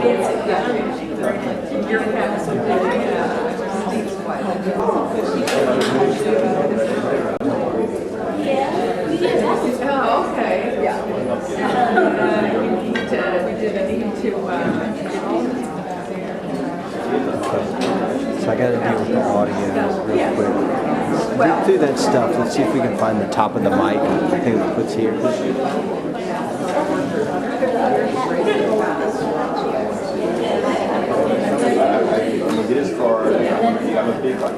Your past, Steve's wife. Oh, okay. Yeah. We did need to, So I got to deal with the audio real quick. Well, through that stuff, let's see if we can find the top of the mic thing that puts here. This card, you have a big like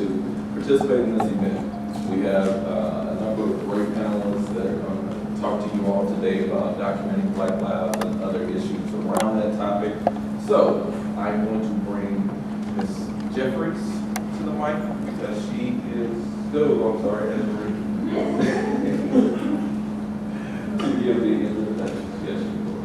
to participate in this event. We have a number of great panelists that are going to talk to you all today about documenting Black lives and other issues around that topic. So I'm going to bring Ms. Jeffries to the mic because she is still, I'm sorry, Ezra, to give the introduction. Yes, she will.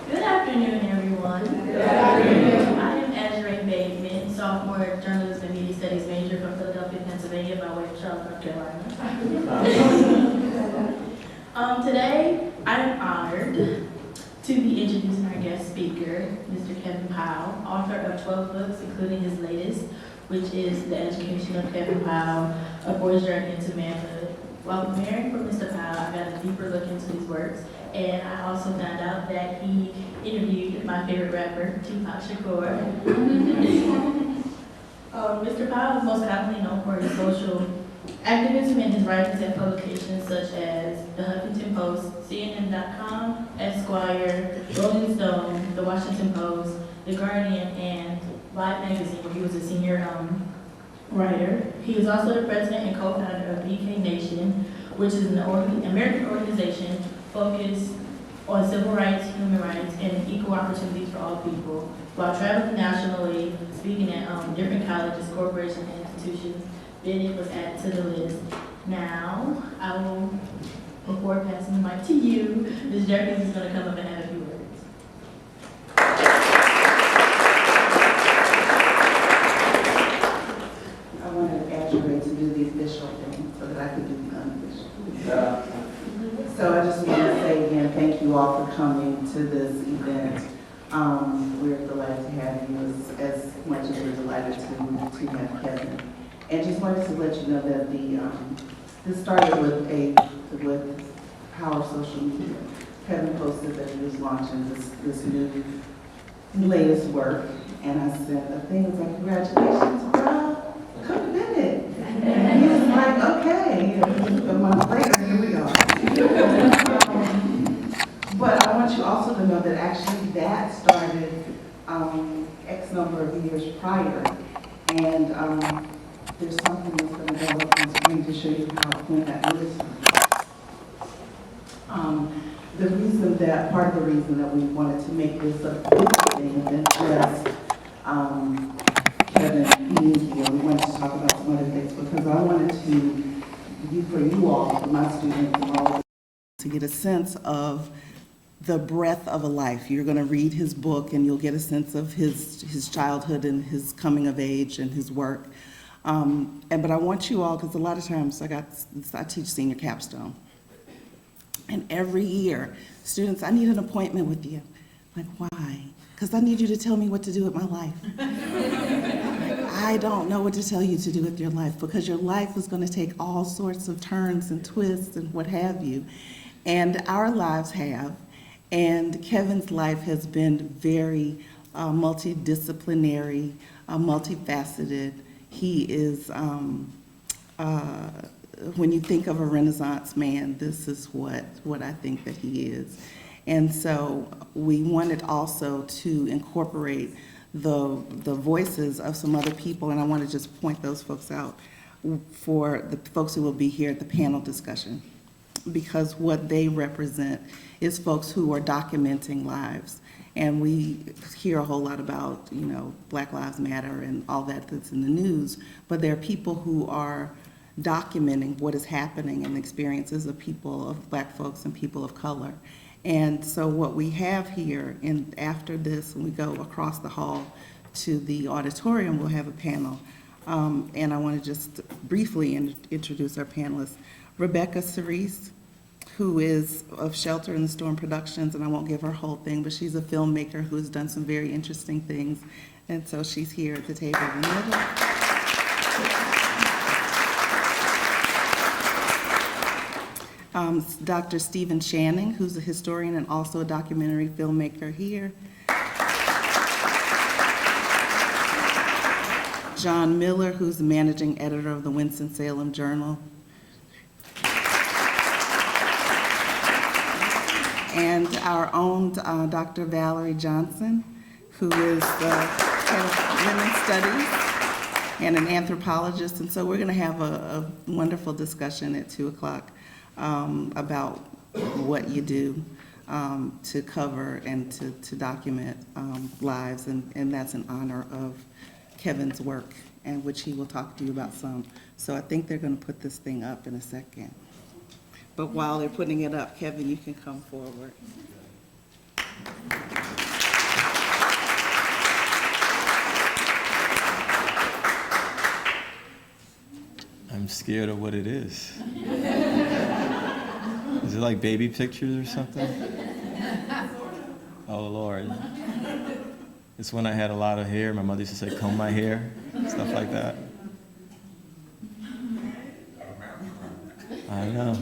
Good afternoon, everyone. Good afternoon. I am Azrae Bateman, sophomore journalism and media studies major from Philadelphia, Pennsylvania, by way of Charlotte, North Carolina. Today, I am honored to be introducing our guest speaker, Mr. Kevin Powell, author of 12 books, including his latest, which is The Education of Kevin Powell, A Boy's Journey into Manhood. While preparing for Mr. Powell, I got a deeper look into his works, and I also found out that he interviewed my favorite rapper, Tupac Shakur. Mr. Powell is most commonly known for his social activism and his writings and publications such as The Huffington Post, CNN.com, Esquire, Rolling Stone, The Washington Post, The Guardian, and Live Magazine, where he was a senior writer. He is also the president and co-founder of BK Nation, which is an American organization focused on civil rights, human rights, and equal opportunities for all people. While traveling nationally, speaking at different colleges, corporations, and institutions, Bennett was added to the list. Now, I will, before passing the mic to you, Ms. Jeffries is going to come up and have a few words. I wanted Azrae to do the official thing so that I could do the unofficial. So I just want to say again, thank you all for coming to this event. We're delighted to have you as much as we're delighted to have Kevin. And just wanted to let you know that this started with Power Social Media. Kevin posted that he was launching this new latest work, and I sent a thing. It was like, congratulations, bro, come to Bennett. And he was like, okay. And a month later, here we are. But I want you also to know that actually that started X number of years prior, and there's something that's going to develop on screen to show you when that really started. Part of the reason that we wanted to make this a big thing than just Kevin being here, we wanted to talk about some other things because I wanted for you all, for my students, and all, to get a sense of the breadth of a life. You're going to read his book and you'll get a sense of his childhood and his coming of age and his work. But I want you all, because a lot of times I teach senior capstone. And every year, students, I need an appointment with you. Like, why? Because I need you to tell me what to do with my life. I don't know what to tell you to do with your life because your life is going to take all sorts of turns and twists and what have you. And our lives have. And Kevin's life has been very multidisciplinary, multifaceted. He is, when you think of a Renaissance man, this is what I think that he is. And so we wanted also to incorporate the voices of some other people, and I want to just point those folks out for the folks who will be here at the panel discussion, because what they represent is folks who are documenting lives. And we hear a whole lot about, Black Lives Matter and all that's in the news, but there are people who are documenting what is happening and the experiences of people, of Black folks and people of color. And so what we have here, and after this, when we go across the hall to the auditorium, we'll have a panel. And I want to just briefly introduce our panelists. Rebecca Cerise, who is of Shelter in the Storm Productions, and I won't give her whole thing, but she's a filmmaker who has done some very interesting things. And so she's here at the table in the middle. Dr. Stephen Channing, who's a historian and also a documentary filmmaker here. John Miller, who's the managing editor of the Winston-Salem Journal. And our own Dr. Valerie Johnson, who is the head of women's studies and an anthropologist. And so we're going to have a wonderful discussion at 2 o'clock about what you do to cover and to document lives. And that's in honor of Kevin's work, and which he will talk to you about some. So I think they're going to put this thing up in a second. But while they're putting it up, Kevin, you can come forward. I'm scared of what it is. Is it like baby pictures or something? Oh, Lord. It's when I had a lot of hair. My mother used to say, comb my hair, stuff like that. I know.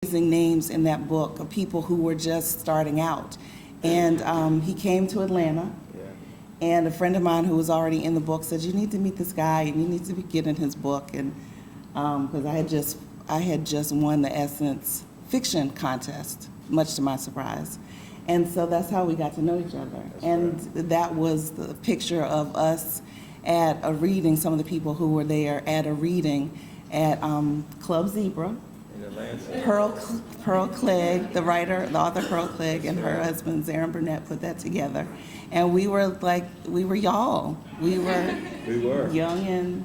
Amazing names in that book of people who were just starting out. And he came to Atlanta, and a friend of mine who was already in the book said, you need to meet this guy and you need to get in his book. And because I had just won the Essence fiction contest, much to my surprise. And so that's how we got to know each other. That was the picture of us at a reading, some of the people who were there at a reading at Club Zebra. Pearl Clegg, the author Pearl Clegg, and her husband Zarin Burnett put that together. And we were y'all. We were young and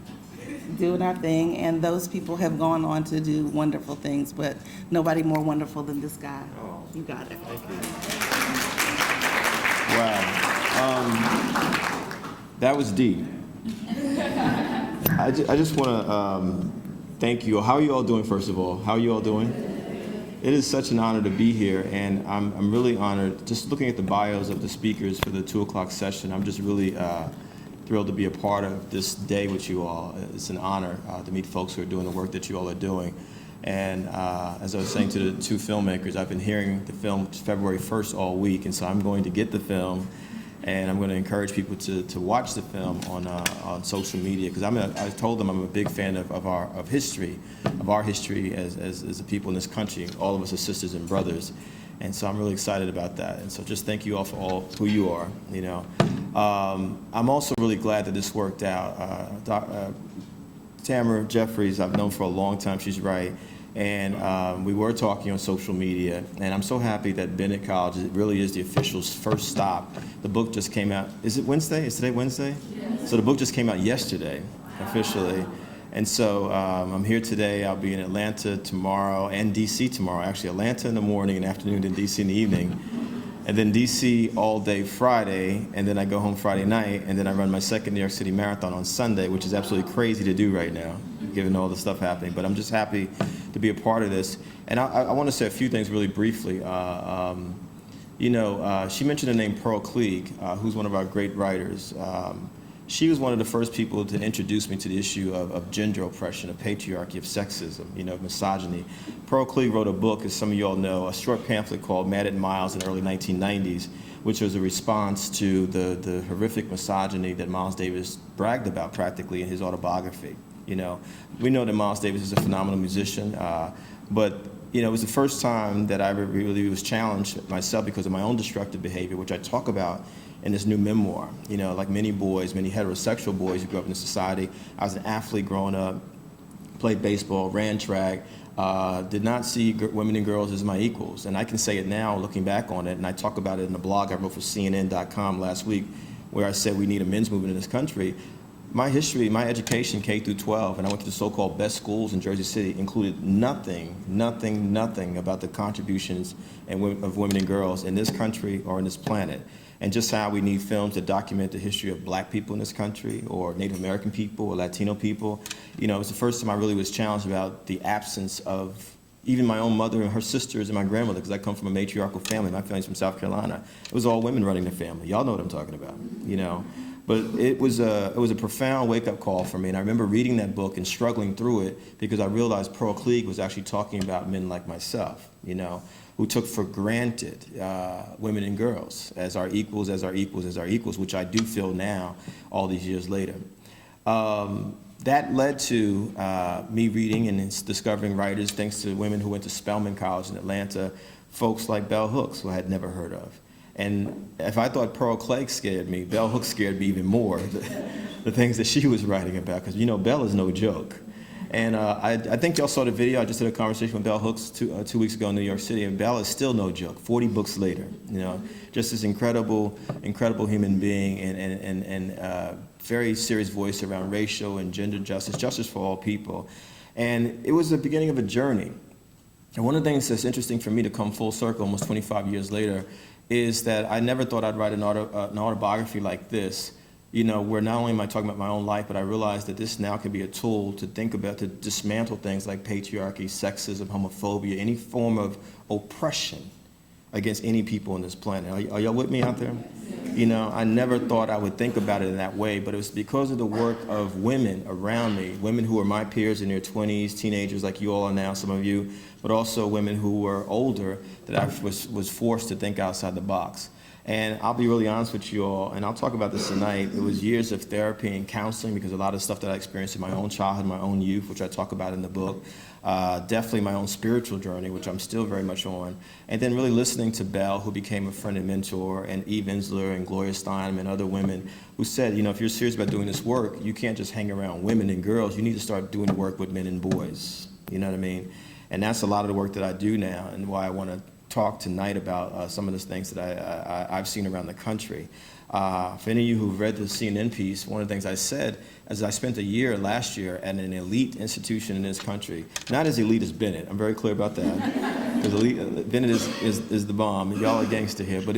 doing our thing, and those people have gone on to do wonderful things, but nobody more wonderful than this guy. Oh, you got it. Thank you. Wow. That was deep. I just want to thank you. How are you all doing, first of all? How are you all doing? It is such an honor to be here, and I'm really honored. Just looking at the bios of the speakers for the 2 o'clock session, I'm just really thrilled to be a part of this day with you all. It's an honor to meet folks who are doing the work that you all are doing. And as I was saying to the two filmmakers, I've been hearing the film February 1st all week, and so I'm going to get the film, and I'm going to encourage people to watch the film on social media, because I told them I'm a big fan of our history as a people in this country. All of us are sisters and brothers, and so I'm really excited about that. And so just thank you all for all who you are. You know, I'm also really glad that this worked out. Tamara Jeffries, I've known for a long time. She's right. And we were talking on social media, and I'm so happy that Bennett College, it really is the official first stop. The book just came out. Is it Wednesday? Is today Wednesday? Yes. So the book just came out yesterday, officially. And so I'm here today. I'll be in Atlanta tomorrow and DC tomorrow. Actually, Atlanta in the morning and afternoon, and DC in the evening. And then DC all day Friday, and then I go home Friday night, and then I run my second New York City Marathon on Sunday, which is absolutely crazy to do right now, given all the stuff happening. But I'm just happy to be a part of this. And I want to say a few things really briefly. She mentioned the name Pearl Clegg, who's one of our great writers. she was one of the first people to introduce me to the issue of gender oppression, of patriarchy, of sexism, of misogyny. Pearl Cleage wrote a book, as some of you all know, a short pamphlet called Mad at Miles in the early 1990s, which was a response to the horrific misogyny that Miles Davis bragged about practically in his autobiography. We know that Miles Davis is a phenomenal musician, but it was the first time that I really was challenged myself because of my own destructive behavior, which I talk about in this new memoir. Like many boys, many heterosexual boys who grew up in society, I was an athlete growing up, played baseball, ran track, did not see women and girls as my equals. And I can say it now, looking back on it, and I talk about it in a blog I wrote for CNN.com last week, where I said we need a men's movement in this country. My history, my education, K through 12, and I went to the so-called best schools in Jersey City, included nothing about the contributions of women and girls in this country or on this planet. And just how we need films that document the history of black people in this country, or Native American people, or Latino people. It was the first time I really was challenged about the absence of even my own mother and her sisters and my grandmother, because I come from a matriarchal family. My family's from South Carolina. It was all women running the family. Y'all know what I'm talking about, But it was a profound wake-up call for me, and I remember reading that book and struggling through it because I realized Pearl Cleage was actually talking about men like myself, who took for granted women and girls as our equals, which I do feel now, all these years later. That led to me reading and discovering writers, thanks to women who went to Spelman College in Atlanta, folks like Bell Hooks, who I had never heard of. And if I thought Pearl Cleage scared me, Bell Hooks scared me even more, the things that she was writing about, because Bell is no joke. And I think y'all saw the video. I just had a conversation with Bell Hooks 2 weeks ago in New York City, and Bell is still no joke, 40 books later, just this incredible human being and very serious voice around racial and gender justice for all people. And it was the beginning of a journey. And one of the things that's interesting for me to come full circle almost 25 years later is that I never thought I'd write an autobiography like this, where not only am I talking about my own life, but I realized that this now can be a tool to think about, to dismantle things like patriarchy, sexism, homophobia, any form of oppression against any people on this planet. Are y'all with me out there? I never thought I would think about it in that way, but it was because of the work of women around me, women who were my peers in their 20s, teenagers like you all are now, some of you, but also women who were older, that I was forced to think outside the box. And I'll be really honest with you all, and I'll talk about this tonight. It was years of therapy and counseling, because a lot of stuff that I experienced in my own childhood, my own youth, which I talk about in the book, definitely my own spiritual journey, which I'm still very much on, and then really listening to Belle, who became a friend and mentor, and Eve Ensler and Gloria Steinem and other women who said, if you're serious about doing this work, you can't just hang around women and girls. You need to start doing the work with men and boys. You know what I mean? And that's a lot of the work that I do now, and why I want to talk tonight about some of the things that I've seen around the country. For any of you who've read the CNN piece, one of the things I said is I spent a year last year at an elite institution in this country. Not as elite as Bennett, I'm very clear about that. Because Bennett is the bomb, y'all are gangster here, but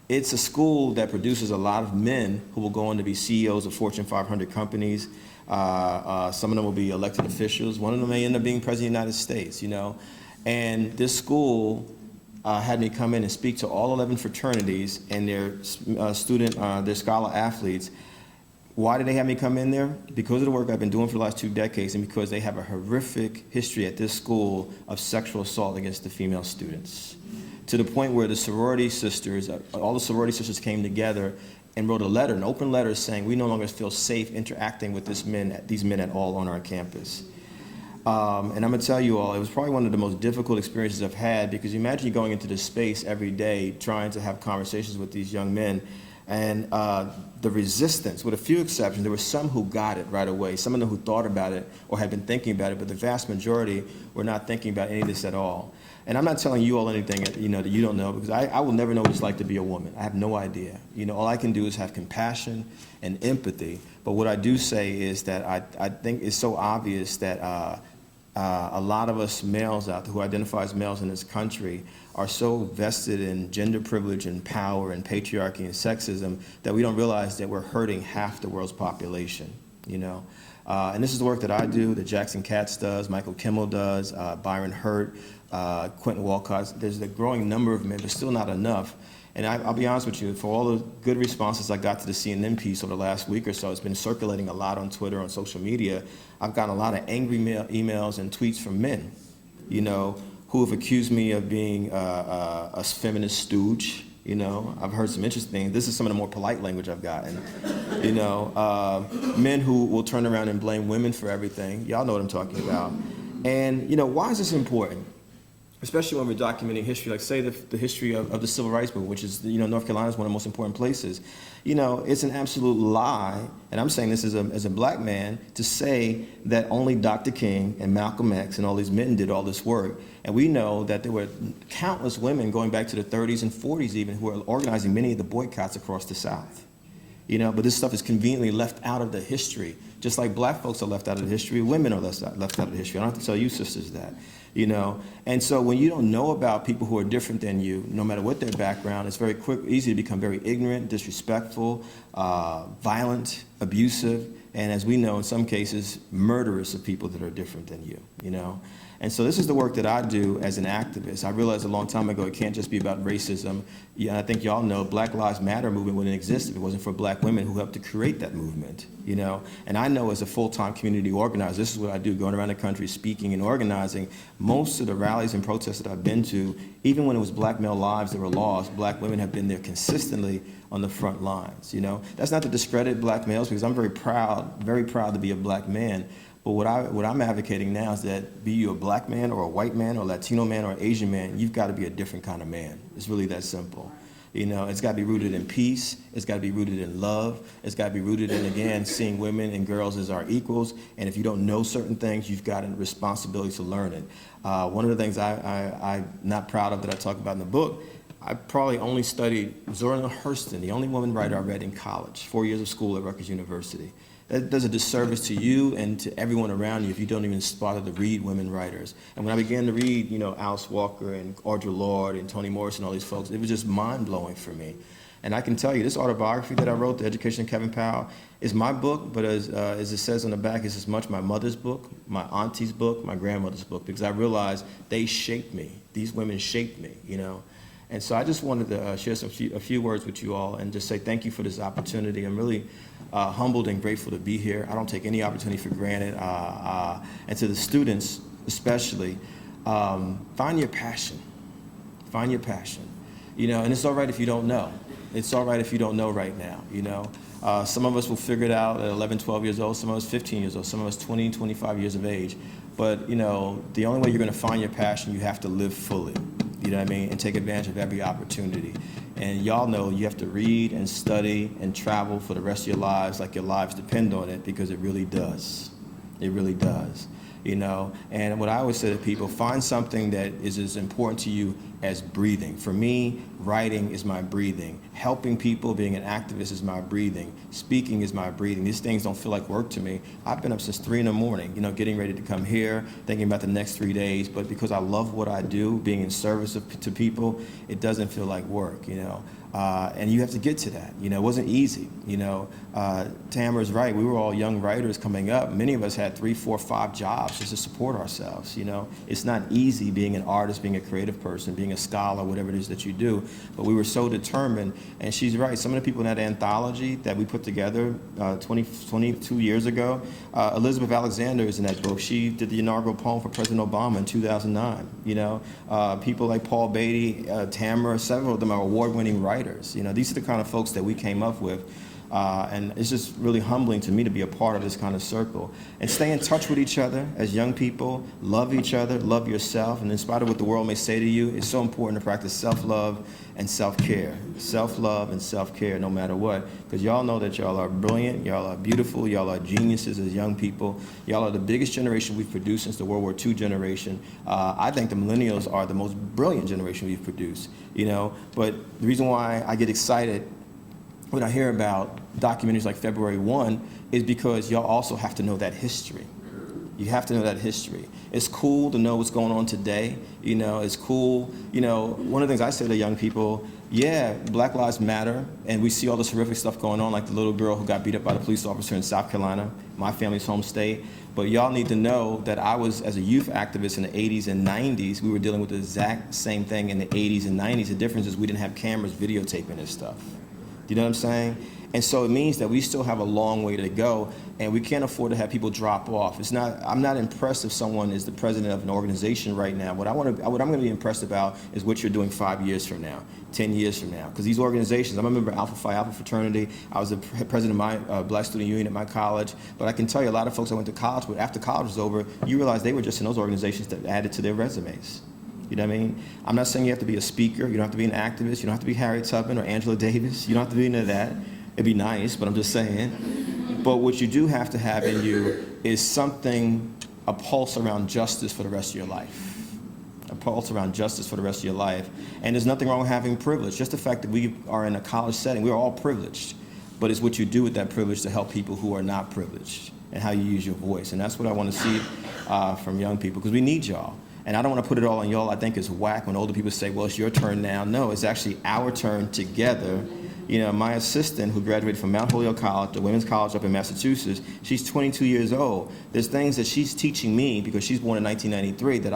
it's a school that produces a lot of men who will go on to be CEOs of Fortune 500 companies. Some of them will be elected officials. One of them may end up being president of the United States, And this school had me come in and speak to all 11 fraternities and their their scholar athletes. Why did they have me come in there? Because of the work I've been doing for the last 2 decades, and because they have a horrific history at this school of sexual assault against the female students. To the point where the sorority sisters, all the sorority sisters came together and wrote a letter, an open letter, saying we no longer feel safe interacting with these men at all on our campus. And I'm gonna tell you all, it was probably one of the most difficult experiences I've had, because imagine you going into this space every day trying to have conversations with these young men, and the resistance, with a few exceptions. There were some who got it right away, some of them who thought about it or had been thinking about it, but the vast majority were not thinking about any of this at all. And I'm not telling you all anything that you don't know, because I will never know what it's like to be a woman. I have no idea. All I can do is have compassion and empathy. But what I do say is that I think it's so obvious that a lot of us males out there who identify as males in this country are so vested in gender privilege and power and patriarchy and sexism that we don't realize that we're hurting half the world's population, And this is the work that I do, that Jackson Katz does, Michael Kimmel does, Byron Hurt, Quentin Walcott. There's a growing number of men, but still not enough. And I'll be honest with you, for all the good responses I got to the CNN piece over the last week or so, it's been circulating a lot on Twitter, on social media. I've gotten a lot of angry emails and tweets from men, who have accused me of being a feminist stooge. I've heard some interesting things. This is some of the more polite language I've gotten. Men who will turn around and blame women for everything. Y'all know what I'm talking about. And, why is this important? Especially when we're documenting history, like say the history of the Civil Rights Movement, which is, North Carolina is one of the most important places. It's an absolute lie, and I'm saying this as a black man, to say that only Dr. King and Malcolm X and all these men did all this work. And we know that there were countless women going back to the 30s and 40s even who were organizing many of the boycotts across the South. But this stuff is conveniently left out of the history. Just like black folks are left out of the history, women are left out of the history. I don't have to tell you sisters that. And so when you don't know about people who are different than you, no matter what their background, it's very easy to become very ignorant, disrespectful, violent, abusive, and as we know, in some cases, murderous of people that are different than you, And so this is the work that I do as an activist. I realized a long time ago it can't just be about racism. Yeah, I think y'all know Black Lives Matter movement wouldn't exist if it wasn't for black women who helped to create that movement, And I know as a full-time community organizer, this is what I do, going around the country speaking and organizing. Most of the rallies and protests that I've been to, even when it was black male lives that were lost, black women have been there consistently on the front lines, That's not to discredit black males, because I'm very proud to be a black man. But what I'm advocating now is that be you a black man or a white man or a Latino man or an Asian man, you've got to be a different kind of man. It's really that simple. It's got to be rooted in peace. It's got to be rooted in love. It's got to be rooted in, again, seeing women and girls as our equals. And if you don't know certain things, you've got a responsibility to learn it. One of the things I'm not proud of that I talk about in the book, I probably only studied Zora Neale Hurston, the only woman writer I read in college, 4 years of school at Rutgers University. That does a disservice to you and to everyone around you if you don't even bother to read women writers. And when I began to read, Alice Walker and Audre Lorde and Toni Morrison and all these folks, it was just mind-blowing for me. And I can tell you, this autobiography that I wrote, The Education of Kevin Powell, is my book, but as it says on the back, it's as much my mother's book, my auntie's book, my grandmother's book, because I realized they shaped me. These women shaped me, And so I just wanted to share a few words with you all and just say thank you for this opportunity. I'm really humbled and grateful to be here. I don't take any opportunity for granted. And to the students especially, find your passion. Find your passion. And it's all right if you don't know. It's all right if you don't know right now, Some of us will figure it out at 11, 12 years old, some of us 15 years old, some of us 20, 25 years of age. But, the only way you're going to find your passion, you have to live fully. And take advantage of every opportunity. And y'all know you have to read and study and travel for the rest of your lives like your lives depend on it, because it really does. It really does. And what I always say to people, find something that is as important to you as breathing. For me, writing is my breathing. Helping people, being an activist is my breathing. Speaking is my breathing. These things don't feel like work to me. I've been up since 3 a.m, getting ready to come here, thinking about the next 3 days. But because I love what I do, being in service to people, it doesn't feel like work, And you have to get to that. It wasn't easy. Tamara's right. We were all young writers coming up. Many of us had 3, 4, 5 jobs just to support ourselves. It's not easy being an artist, being a creative person, being a scholar, whatever it is that you do. But we were so determined. And she's right. Some of the people in that anthology that we put together 22 years ago, Elizabeth Alexander is in that book. She did the inaugural poem for President Obama in 2009. People like Paul Beatty, Tamara, several of them are award-winning writers. These are the kind of folks that we came up with. And it's just really humbling to me to be a part of this kind of circle. And stay in touch with each other as young people. Love each other. Love yourself. And in spite of what the world may say to you, it's so important to practice self-love and self-care. Self-love and self-care no matter what. Because y'all know that y'all are brilliant. Y'all are beautiful. Y'all are geniuses as young people. Y'all are the biggest generation we've produced since the World War II generation. I think the millennials are the most brilliant generation we've produced. But the reason why I get excited when I hear about documentaries like February 1 is because y'all also have to know that history. You have to know that history. It's cool to know what's going on today. You know, it's cool. You know, one of the things I say to young people, yeah, Black Lives Matter, and we see all this horrific stuff going on, like the little girl who got beat up by the police officer in South Carolina, my family's home state. But y'all need to know that I was, as a youth activist in the 80s and 90s, we were dealing with the exact same thing in the 80s and 90s. The difference is we didn't have cameras videotaping this stuff. Do you know what I'm saying? And so it means that we still have a long way to go, and we can't afford to have people drop off. I'm not impressed if someone is the president of an organization right now. What I'm going to be impressed about is what you're doing 5 years from now, 10 years from now. Because these organizations, I'm a member of Alpha Phi Alpha fraternity. I was the president of my Black Student Union at my college. But I can tell you, a lot of folks I went to college with, after college was over, you realize they were just in those organizations that added to their resumes. You know what I mean? I'm not saying you have to be a speaker. You don't have to be an activist. You don't have to be Harriet Tubman or Angela Davis. You don't have to be into that. It'd be nice, but I'm just saying. But what you do have to have in you is something, a pulse around justice for the rest of your life. A pulse around justice for the rest of your life. And there's nothing wrong with having privilege. Just the fact that we are in a college setting, we're all privileged. But it's what you do with that privilege to help people who are not privileged and how you use your voice. And that's what I want to see from young people, because we need y'all. And I don't want to put it all on y'all. I think it's whack when older people say, well, it's your turn now. No, it's actually our turn together. You know, my assistant who graduated from Mount Holyoke College, the women's college up in Massachusetts, she's 22 years old. There's things that she's teaching me because she's born in 1993 that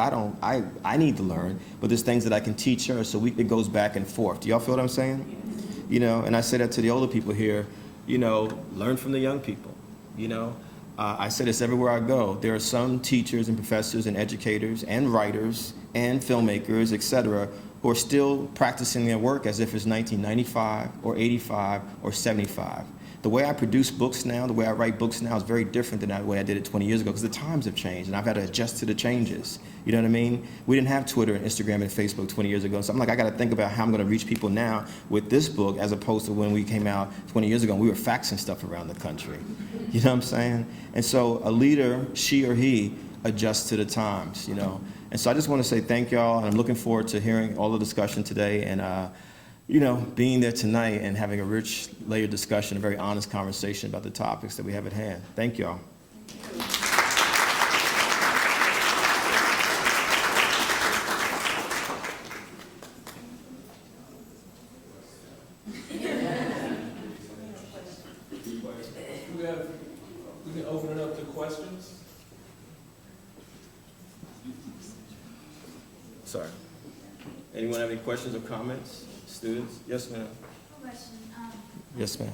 I need to learn, but there's things that I can teach her, so it goes back and forth. Do y'all feel what I'm saying? You know, and I say that to the older people here, you know, learn from the young people, you know. I say this everywhere I go. There are some teachers and professors and educators and writers and filmmakers, et cetera, who are still practicing their work as if it's 1995 or 85 or 75. The way I produce books now, the way I write books now is very different than the way I did it 20 years ago, because the times have changed and I've had to adjust to the changes. You know what I mean? We didn't have Twitter and Instagram and Facebook 20 years ago. So I'm like, I got to think about how I'm going to reach people now with this book as opposed to when we came out 20 years ago and we were faxing stuff around the country. You know what I'm saying? And so a leader, she or he, adjusts to the times, you know. And so I just want to say thank y'all, and I'm looking forward to hearing all the discussion today and, you know, being there tonight and having a rich, layered discussion, a very honest conversation about the topics that we have at hand. Thank y'all. We can open it up to questions. Sorry. Anyone have any questions or comments? Students? Yes, ma'am. Question. Yes, ma'am.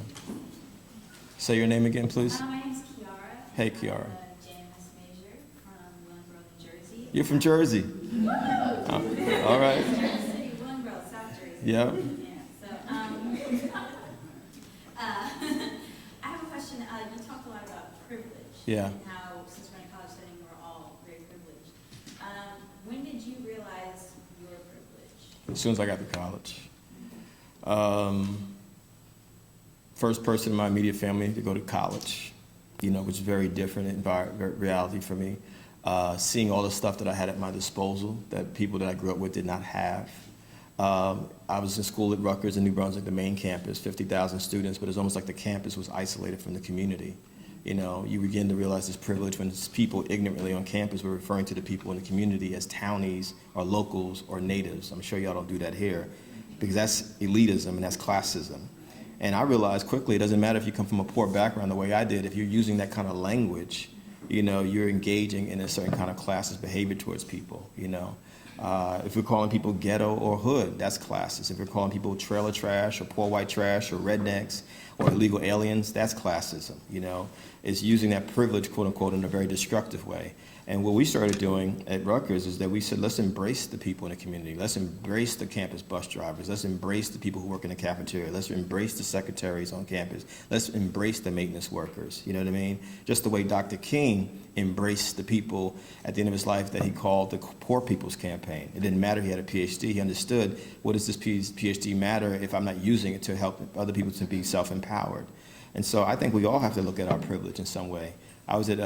Say your name again, please. My name is Kiara. Hey, Kiara. I'm a Janice major from Willingboro, New Jersey. You're from Jersey. All right. Jersey City, Willingboro, South Jersey. Yeah. Yeah. So, I have a question. You talked a lot about privilege. Yeah. And how, since we're in a college setting, we're all very privileged. When did you realize your privilege? As soon as I got to college. First person in my immediate family to go to college, you know, which is very different in reality for me. Seeing all the stuff that I had at my disposal that people that I grew up with did not have. I was in school at Rutgers in New Brunswick, the main campus, 50,000 students, but it's almost like the campus was isolated from the community. You know, you begin to realize this privilege when people ignorantly on campus were referring to the people in the community as townies or locals or natives. I'm sure y'all don't do that here because that's elitism and that's classism. And I realized quickly it doesn't matter if you come from a poor background the way I did. If you're using that kind of language, you know, you're engaging in a certain kind of classist behavior towards people, you know. If we're calling people ghetto or hood, that's classist. If we're calling people trailer trash or poor white trash or rednecks or illegal aliens, that's classism, you know. It's using that privilege, quote unquote, in a very destructive way. And what we started doing at Rutgers is that we said, let's embrace the people in the community. Let's embrace the campus bus drivers. Let's embrace the people who work in the cafeteria. Let's embrace the secretaries on campus. Let's embrace the maintenance workers. You know what I mean? Just the way Dr. King embraced the people at the end of his life that he called the Poor People's Campaign. It didn't matter he had a PhD. He understood, what does this PhD matter if I'm not using it to help other people to be self-empowered? And so I think we all have to look at our privilege in some way. I was at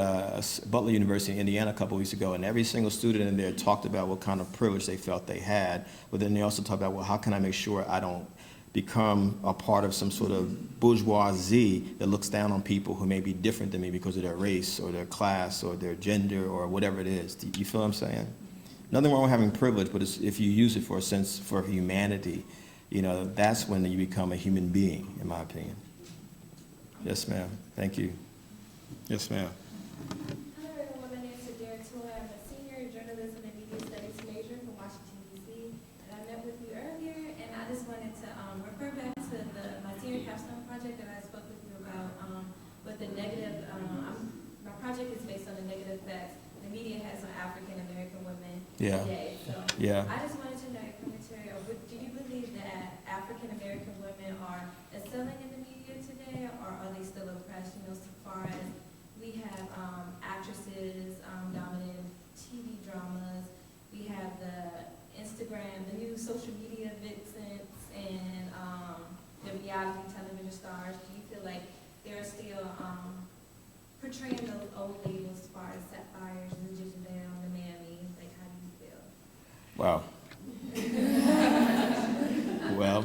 Butler University in Indiana a couple weeks ago, and every single student in there talked about what kind of privilege they felt they had, but then they also talked about, well, how can I make sure I don't become a part of some sort of bourgeoisie that looks down on people who may be different than me because of their race or their class or their gender or whatever it is. Do you feel what I'm saying? Nothing wrong with having privilege, but if you use it for a sense for humanity, that's when you become a human being, in my opinion. Yes, ma'am. Thank you. Yes, ma'am. Hello, everyone. My name is Derek. I'm a senior journalism and media studies major from Washington, D.C. And I met with you earlier, and I just wanted to refer back to my senior capstone project that I spoke with you about with the negative. My project is based on the negative effects the media has on African American women today. So I just wanted to know your commentary. Do you believe that African American women are excelling in the media today, or are they still oppressed? So far as we have actresses dominating TV dramas, we have the Instagram, the new social media vixens, and the reality television stars. Do you feel like they're still portraying those old labels as far as sapphires, the Jezebel, the mammies? Like, how do you feel? Wow. Well,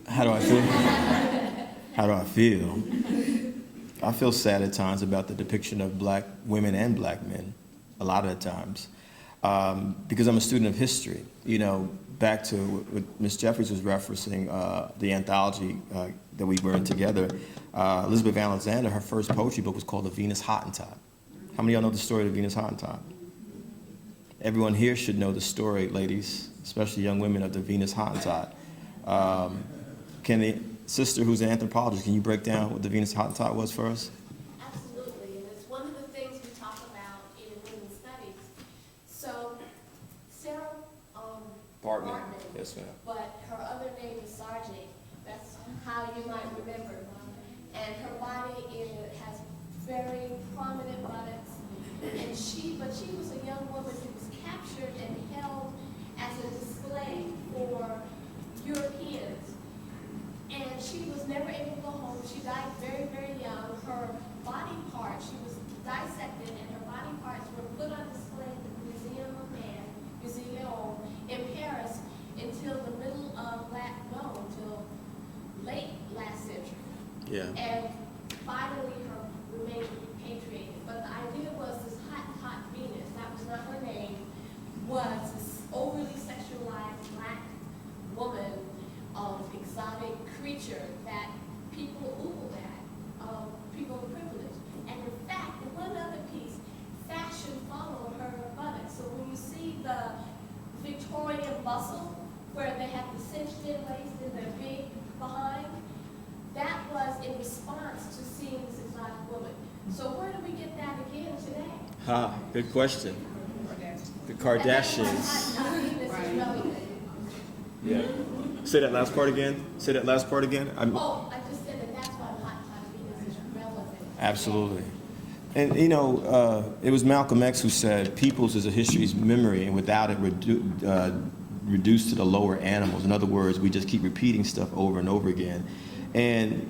how do I feel? How do I feel? I feel sad at times about the depiction of black women and black men, a lot of the times, because I'm a student of history. Back to what Ms. Jeffries was referencing, the anthology that we were in together, Elizabeth Alexander, her first poetry book was called The Venus Hottentot. How many of y'all know the story of the Venus Hottentot? Everyone here should know the story, ladies, especially young women, of the Venus Hottentot. Can the sister who's an anthropologist, can you break down what the Venus Hottentot was for us? Absolutely, and it's one of the things we talk about in women's studies. So, Sarah Bartman, Yes, ma'am. but her other name is Sargent. That's how you might remember. And her body has very prominent buttocks. And she was a young woman who was captured and held as a display for Europeans. And she was never able to go home. She died very, very young. Her body parts, she was dissected, and her body parts were put on display at the Museum of Man, Museum in Paris, until the middle of until late last century. Yeah. And finally, her remains were repatriated. But the idea was this hot Venus, that was not her name, was this overly sexualized black woman, exotic creature that people oogled at, people of privilege. And in fact, one other piece, fashion followed her buttocks. So when you see the Victorian bustle, where they have the cinched-in lace in their big behind, that was in response to seeing this exotic woman. So where do we get that again today? Good question. The Kardashians. Yeah. Say that last part again. I just said that that's why hot Venus is relevant. Absolutely. And it was Malcolm X who said, "People's is a history's memory, and without it reduced to the lower animals." In other words, we just keep repeating stuff over and over again. And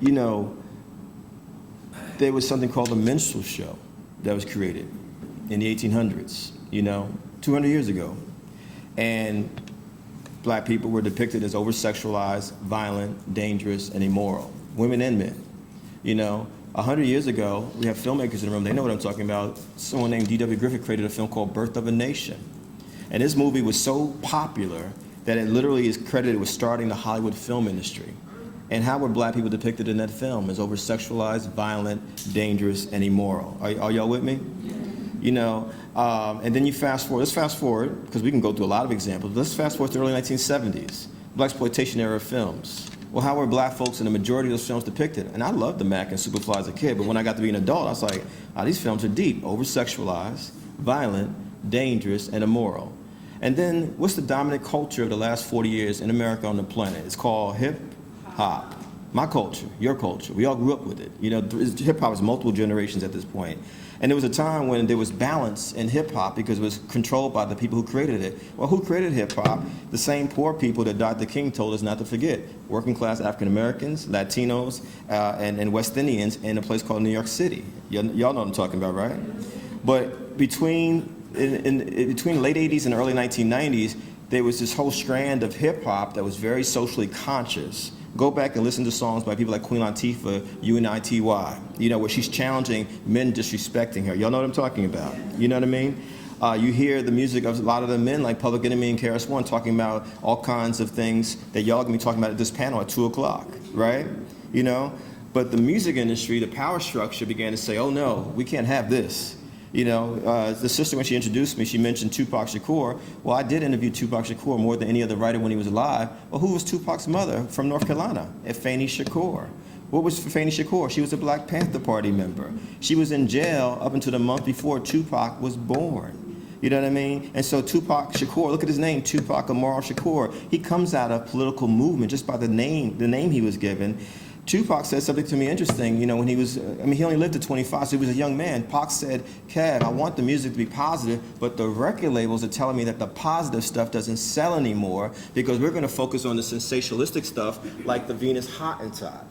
there was something called a minstrel show that was created in the 1800s. 200 years ago, and black people were depicted as over-sexualized, violent, dangerous, and immoral, women and men. 100 years ago, we have filmmakers in the room, they know what I'm talking about. Someone named D.W. Griffith created a film called Birth of a Nation. And this movie was so popular that it literally is credited with starting the Hollywood film industry. And how were black people depicted in that film? As over-sexualized, violent, dangerous, and immoral. Are y'all with me? And then you fast forward, let's fast forward, because we can go through a lot of examples. Let's fast forward to the early 1970s, blaxploitation era films. Well, how were black folks in the majority of those films depicted? And I loved the Mac and Superfly as a kid, but when I got to be an adult, I was like, these films are deep, over-sexualized, violent, dangerous, and immoral. And then what's the dominant culture of the last 40 years in America on the planet? It's called hip-hop. My culture, your culture, we all grew up with it. Hip-hop is multiple generations at this point. And there was a time when there was balance in hip-hop because it was controlled by the people who created it. Well, who created hip-hop? The same poor people that Dr. King told us not to forget. Working-class African-Americans, Latinos, and West Indians in a place called New York City. Y'all know what I'm talking about, right? But between late 80s and early 1990s, there was this whole strand of hip hop that was very socially conscious. Go back and listen to songs by people like Queen Latifah, UNITY, where she's challenging men disrespecting her. Y'all know what I'm talking about. You know what I mean? You hear the music of a lot of the men like Public Enemy and KRS-One talking about all kinds of things that y'all gonna be talking about at this panel at 2 o'clock, right? But the music industry, the power structure began to say, oh no, we can't have this. The sister, when she introduced me, she mentioned Tupac Shakur. Well, I did interview Tupac Shakur more than any other writer when he was alive. Well, who was Tupac's mother from North Carolina? Afeni Shakur. What was Afeni Shakur? She was a Black Panther Party member. She was in jail up until the month before Tupac was born. You know what I mean? And so Tupac Shakur, look at his name, Tupac Amaru Shakur. He comes out of political movement just by the name he was given. Tupac said something to me interesting, when he was, he only lived to 25, so he was a young man. Pac said, Kev, I want the music to be positive, but the record labels are telling me that the positive stuff doesn't sell anymore because we're going to focus on the sensationalistic stuff like the Venus Hottentot.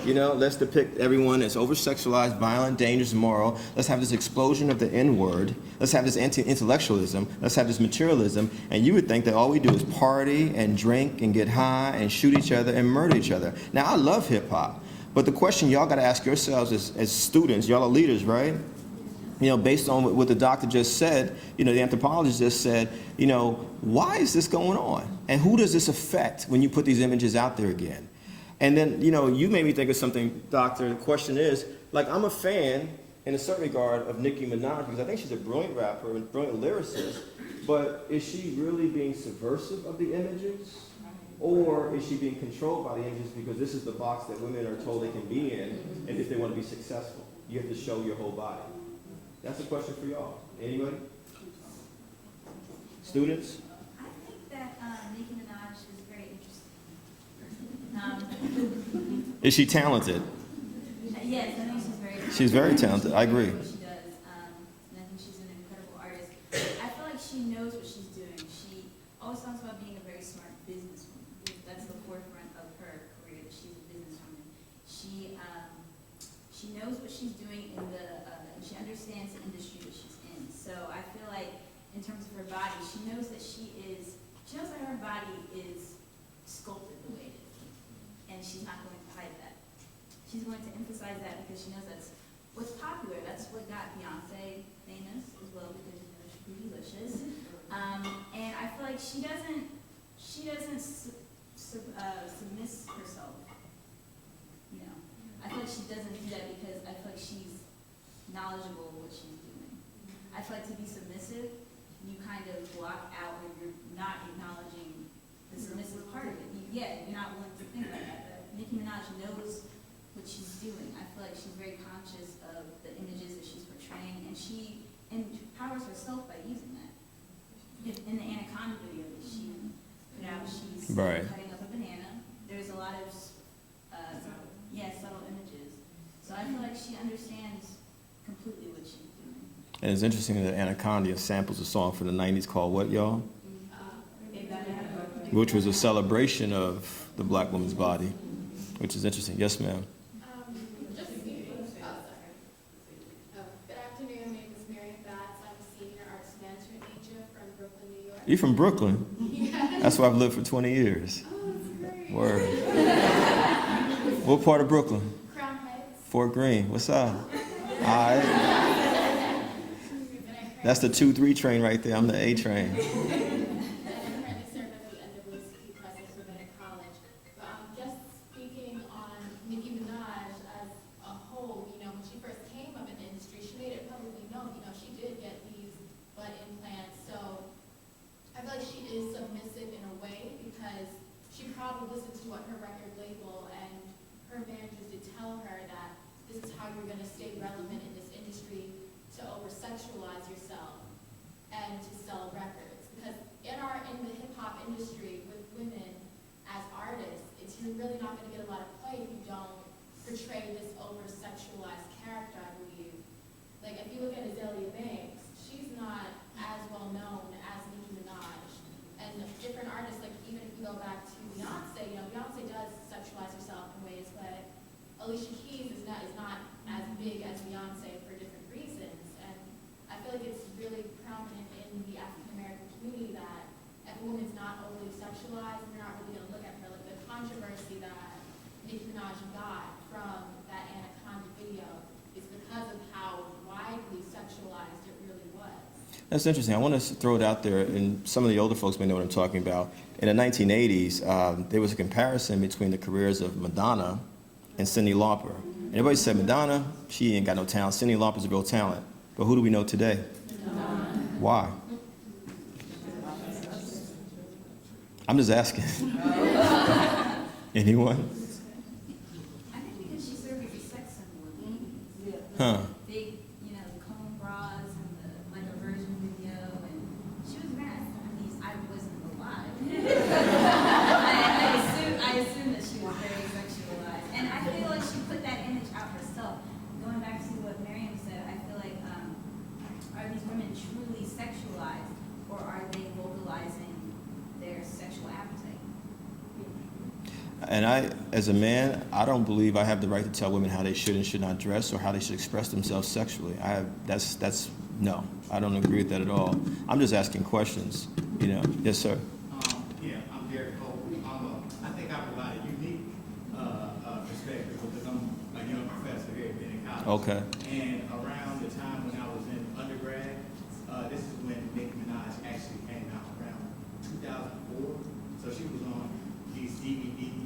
Let's depict everyone as over-sexualized, violent, dangerous, immoral. Let's have this explosion of the N-word. Let's have this anti-intellectualism. Let's have this materialism. And you would think that all we do is party and drink and get high and shoot each other and murder each other. Now, I love hip-hop, but the question y'all got to ask yourselves as students, y'all are leaders, right? Based on what the doctor just said, the anthropologist just said, why is this going on? And who does this affect when you put these images out there again? And then, you made me think of something, doctor. The question is, I'm a fan in a certain regard of Nicki Minaj because I think she's a brilliant rapper and brilliant lyricist, but is she really being subversive of the images? Or is she being controlled by the images because this is the box that women are told they can be in, and if they want to be successful, you have to show your whole body? That's a question for y'all. Anybody? Students? I think that Nicki Minaj is very interesting. Is she talented? Yes, I think she's very talented. She's very talented. I agree. What she does, and I think she's an incredible artist. I feel like she knows what she's doing. She always talks about being a very smart businesswoman. That's the forefront of her career, that she's a businesswoman. She knows what she's doing and she understands the industry that she's in. So I feel like in terms of her body, she knows that she knows that her body is sculpted the way it is. And she's not going to hide that. She's going to emphasize that because she knows that's what's popular. That's what got Beyonce famous as well, because she's bootylicious. And I feel like she doesn't submiss herself. I feel like she doesn't do that because I feel like she's knowledgeable of what she's doing. I feel like to be submissive, you kind of block out or you're not acknowledging the submissive part of it. You're not willing to think like that. But Nicki Minaj knows what she's doing. I feel like she's very conscious of the images that she's portraying, and she empowers herself by using that. In the Anaconda video that she put out, she's cutting up a banana. There's a lot of subtle images. So I feel like she understands completely what she's doing. And it's interesting that Anaconda samples a song from the 90s called what, y'all? Which was a celebration of the Black woman's body, which is interesting. Yes, ma'am. Good afternoon. My name is Mary Batts. I'm a senior arts management major from Brooklyn, New York. You from Brooklyn? Yes. That's where I've lived for 20 years. Oh, that's great. Word. What part of Brooklyn? Crown Heights. Fort Greene. What's up? All right. That's the 2-3 train right there. I'm the A train. And I currently serve as the NAACP president for Bennett College. But just speaking on Nicki Minaj as a whole, when she first came up in the industry, she made it publicly known, she did get these butt implants. So I feel like she is submissive in a way because she probably listened to what her record label and her managers did tell her that this is how you're going to stay relevant in this industry, to over-sexualize yourself and to sell records. Because in the hip-hop industry with women as artists, you're really not going to get a lot of play if you don't portray this over-sexualized character, I believe. Like, if you look at Azalea Banks, she's not as well known as Nicki Minaj. And different artists, like even if you go back to Beyonce, Beyonce does sexualize herself in ways, but Alicia Keys is not as big as Beyonce for different reasons. And I feel like it's really prominent in the African American community that if a woman's controversy that Nicki Minaj got from that Anaconda video is because of how widely sexualized it really was. That's interesting. I want to throw it out there, and some of the older folks may know what I'm talking about. In the 1980s, there was a comparison between the careers of Madonna and Cyndi Lauper. And everybody said, Madonna, she ain't got no talent. Cyndi Lauper's a real talent. But who do we know today? Why? I'm just asking. Anyone? I think because she served as a sex symbol. Huh. Big, cone bras and like a version video, and she was mad. At least I wasn't alive. I assume that she was very sexualized, and I feel like she put that image out herself. Going back to what Miriam said, I feel like are these women truly sexualized, or are they vocalizing their sexual appetite? And I, as a man, I don't believe I have the right to tell women how they should and should not dress or how they should express themselves sexually. No, I don't agree with that at all. I'm just asking questions, Yes, sir. Yeah, I'm Derek Cole. I think I provide a unique perspective because I'm a young professor here at Bennett College. Okay. And around the time when I was in undergrad, this is when Nicki Minaj actually came out around 2004. So she was on these DVDs.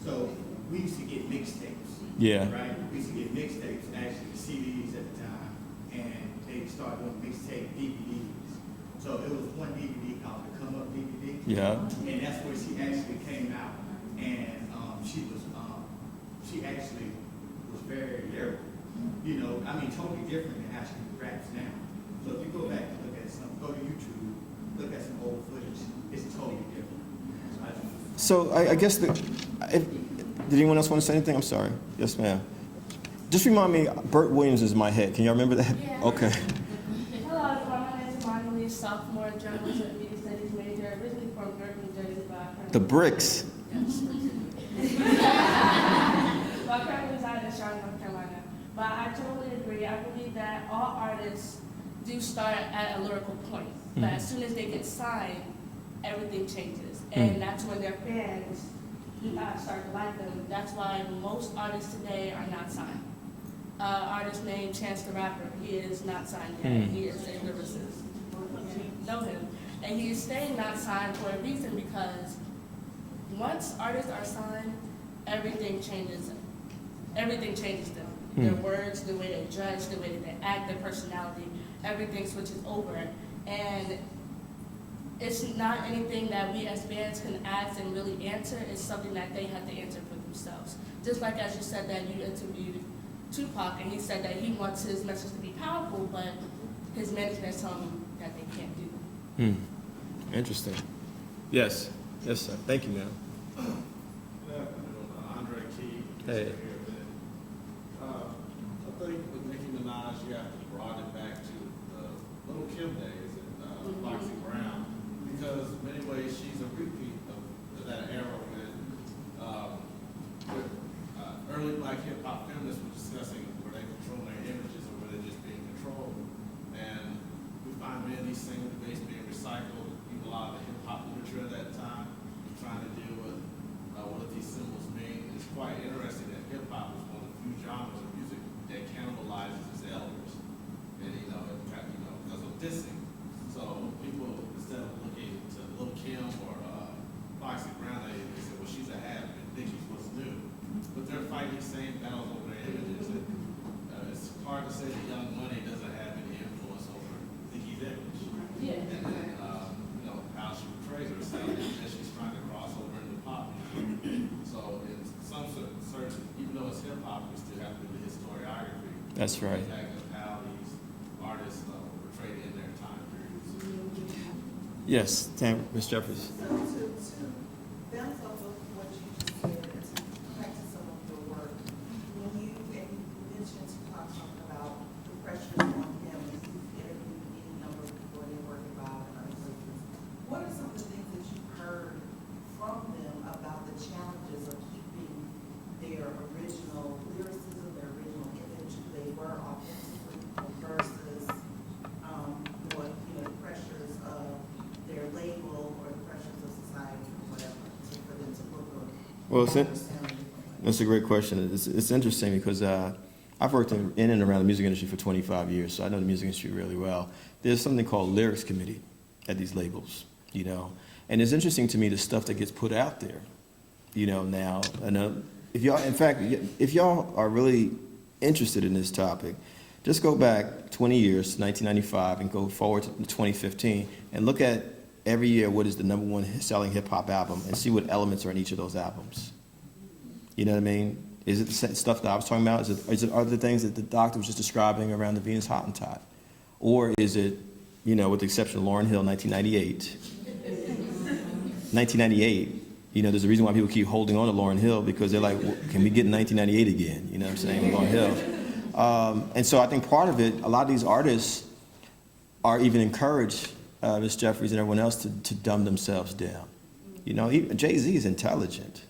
So we used to get mixtapes. Yeah. Right? We used to get mixtapes, actually CDs at the time. And they started doing mixtape DVDs. So it was one DVD called the Come Up DVD. Yeah. And that's where she actually came out. And she actually was very lyrical. Totally different than how she raps now. So if you go back and go to YouTube, look at some old footage, it's totally different. So I guess did anyone else want to say anything? I'm sorry. Yes, ma'am. Just remind me, Burt Williams is in my head. Can y'all remember that? Yeah. Okay. Hello, everyone. My name is Imani Lee, sophomore journalism and media studies major, originally from Newark, New Jersey, but I currently... The bricks. But I currently reside in Charlotte, North Carolina. But I totally agree. I believe that all artists do start at a lyrical point. But as soon as they get signed, everything changes. And that's when their fans start to like them. That's why most artists today are not signed. Artist named Chance the Rapper, he is not signed yet. He is a lyricist. You know him. And he is staying not signed for a reason, because once artists are signed, everything changes them. Everything changes them. Their words, the way they dress, the way they act, their personality, everything switches over. And it's not anything that we as fans can ask and really answer. It's something that they have to answer for themselves. Just like as you said that you interviewed Tupac, and he said that he wants his message to be powerful, but his management tell him that they can't do it. Interesting. Yes. Yes, sir. Thank you, ma'am. Andre Key. Hey. I think with Nicki Minaj, you have to broaden it back to the Little Kim days and Foxy Brown, because in many ways she's a repeat of that era when early black hip hop feminists were discussing were they controlling their images or were they just being controlled. And we find many of these same debates being recycled. Even a lot of the hip hop literature at that time trying to deal with what these symbols mean. It's quite interesting that hip hop was one of the few genres of music that cannibalizes its elders, and because of dissing. So people, instead of looking to Lil' Kim or Foxy Brown, they say, well, she's a have and Nicki's what's new. But they're fighting the same battles over their images. And, it's hard to say that Young Money doesn't have any influence over Nicki's image. Yeah. And then, how she portrays herself, and she's trying to cross over into pop music. So in some certain, even though it's hip hop, we still have to do the historiography. That's right. Of how these artists portrayed in their time periods. Yes, Ms. Jeffries. So to bounce off of what you just said, and to practice some of your work, when you mentioned Tupac talking about the pressures on him, and you've interviewed any number of people and they work about and other places, what are some of the things that you've heard from them about the challenges of keeping their original lyricism, their original image, who they were authentically, versus the pressures of their label or the pressures of society? Well, that's a great question. It's interesting because I've worked in and around the music industry for 25 years, so I know the music industry really well. There's something called lyrics committee at these labels, you know, and it's interesting to me the stuff that gets put out there, you know, now. And if y'all are really interested in this topic, just go back 20 years, 1995, and go forward to 2015, and look at every year what is the #1 selling hip hop album, and see what elements are in each of those albums. You know what I mean? Is it the same stuff that I was talking about? Are the things that the doctor was just describing around the Venus Hottentot? Or is it, you know, with the exception of Lauryn Hill, 1998? 1998, you know, there's a reason why people keep holding on to Lauryn Hill, because they're like, well, can we get 1998 again? You know what I'm saying, with Lauryn Hill. And so I think part of it, a lot of these artists are even encouraged, Ms. Jeffries and everyone else, to dumb themselves down. You know, Jay-Z is intelligent.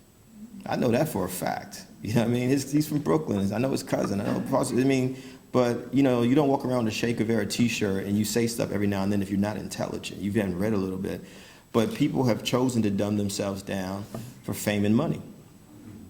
I know that for a fact. You know what I mean? He's from Brooklyn. I know his cousin. But, you know, you don't walk around with a Che Guevara t-shirt and you say stuff every now and then if you're not intelligent. You haven't read a little bit. But people have chosen to dumb themselves down for fame and money.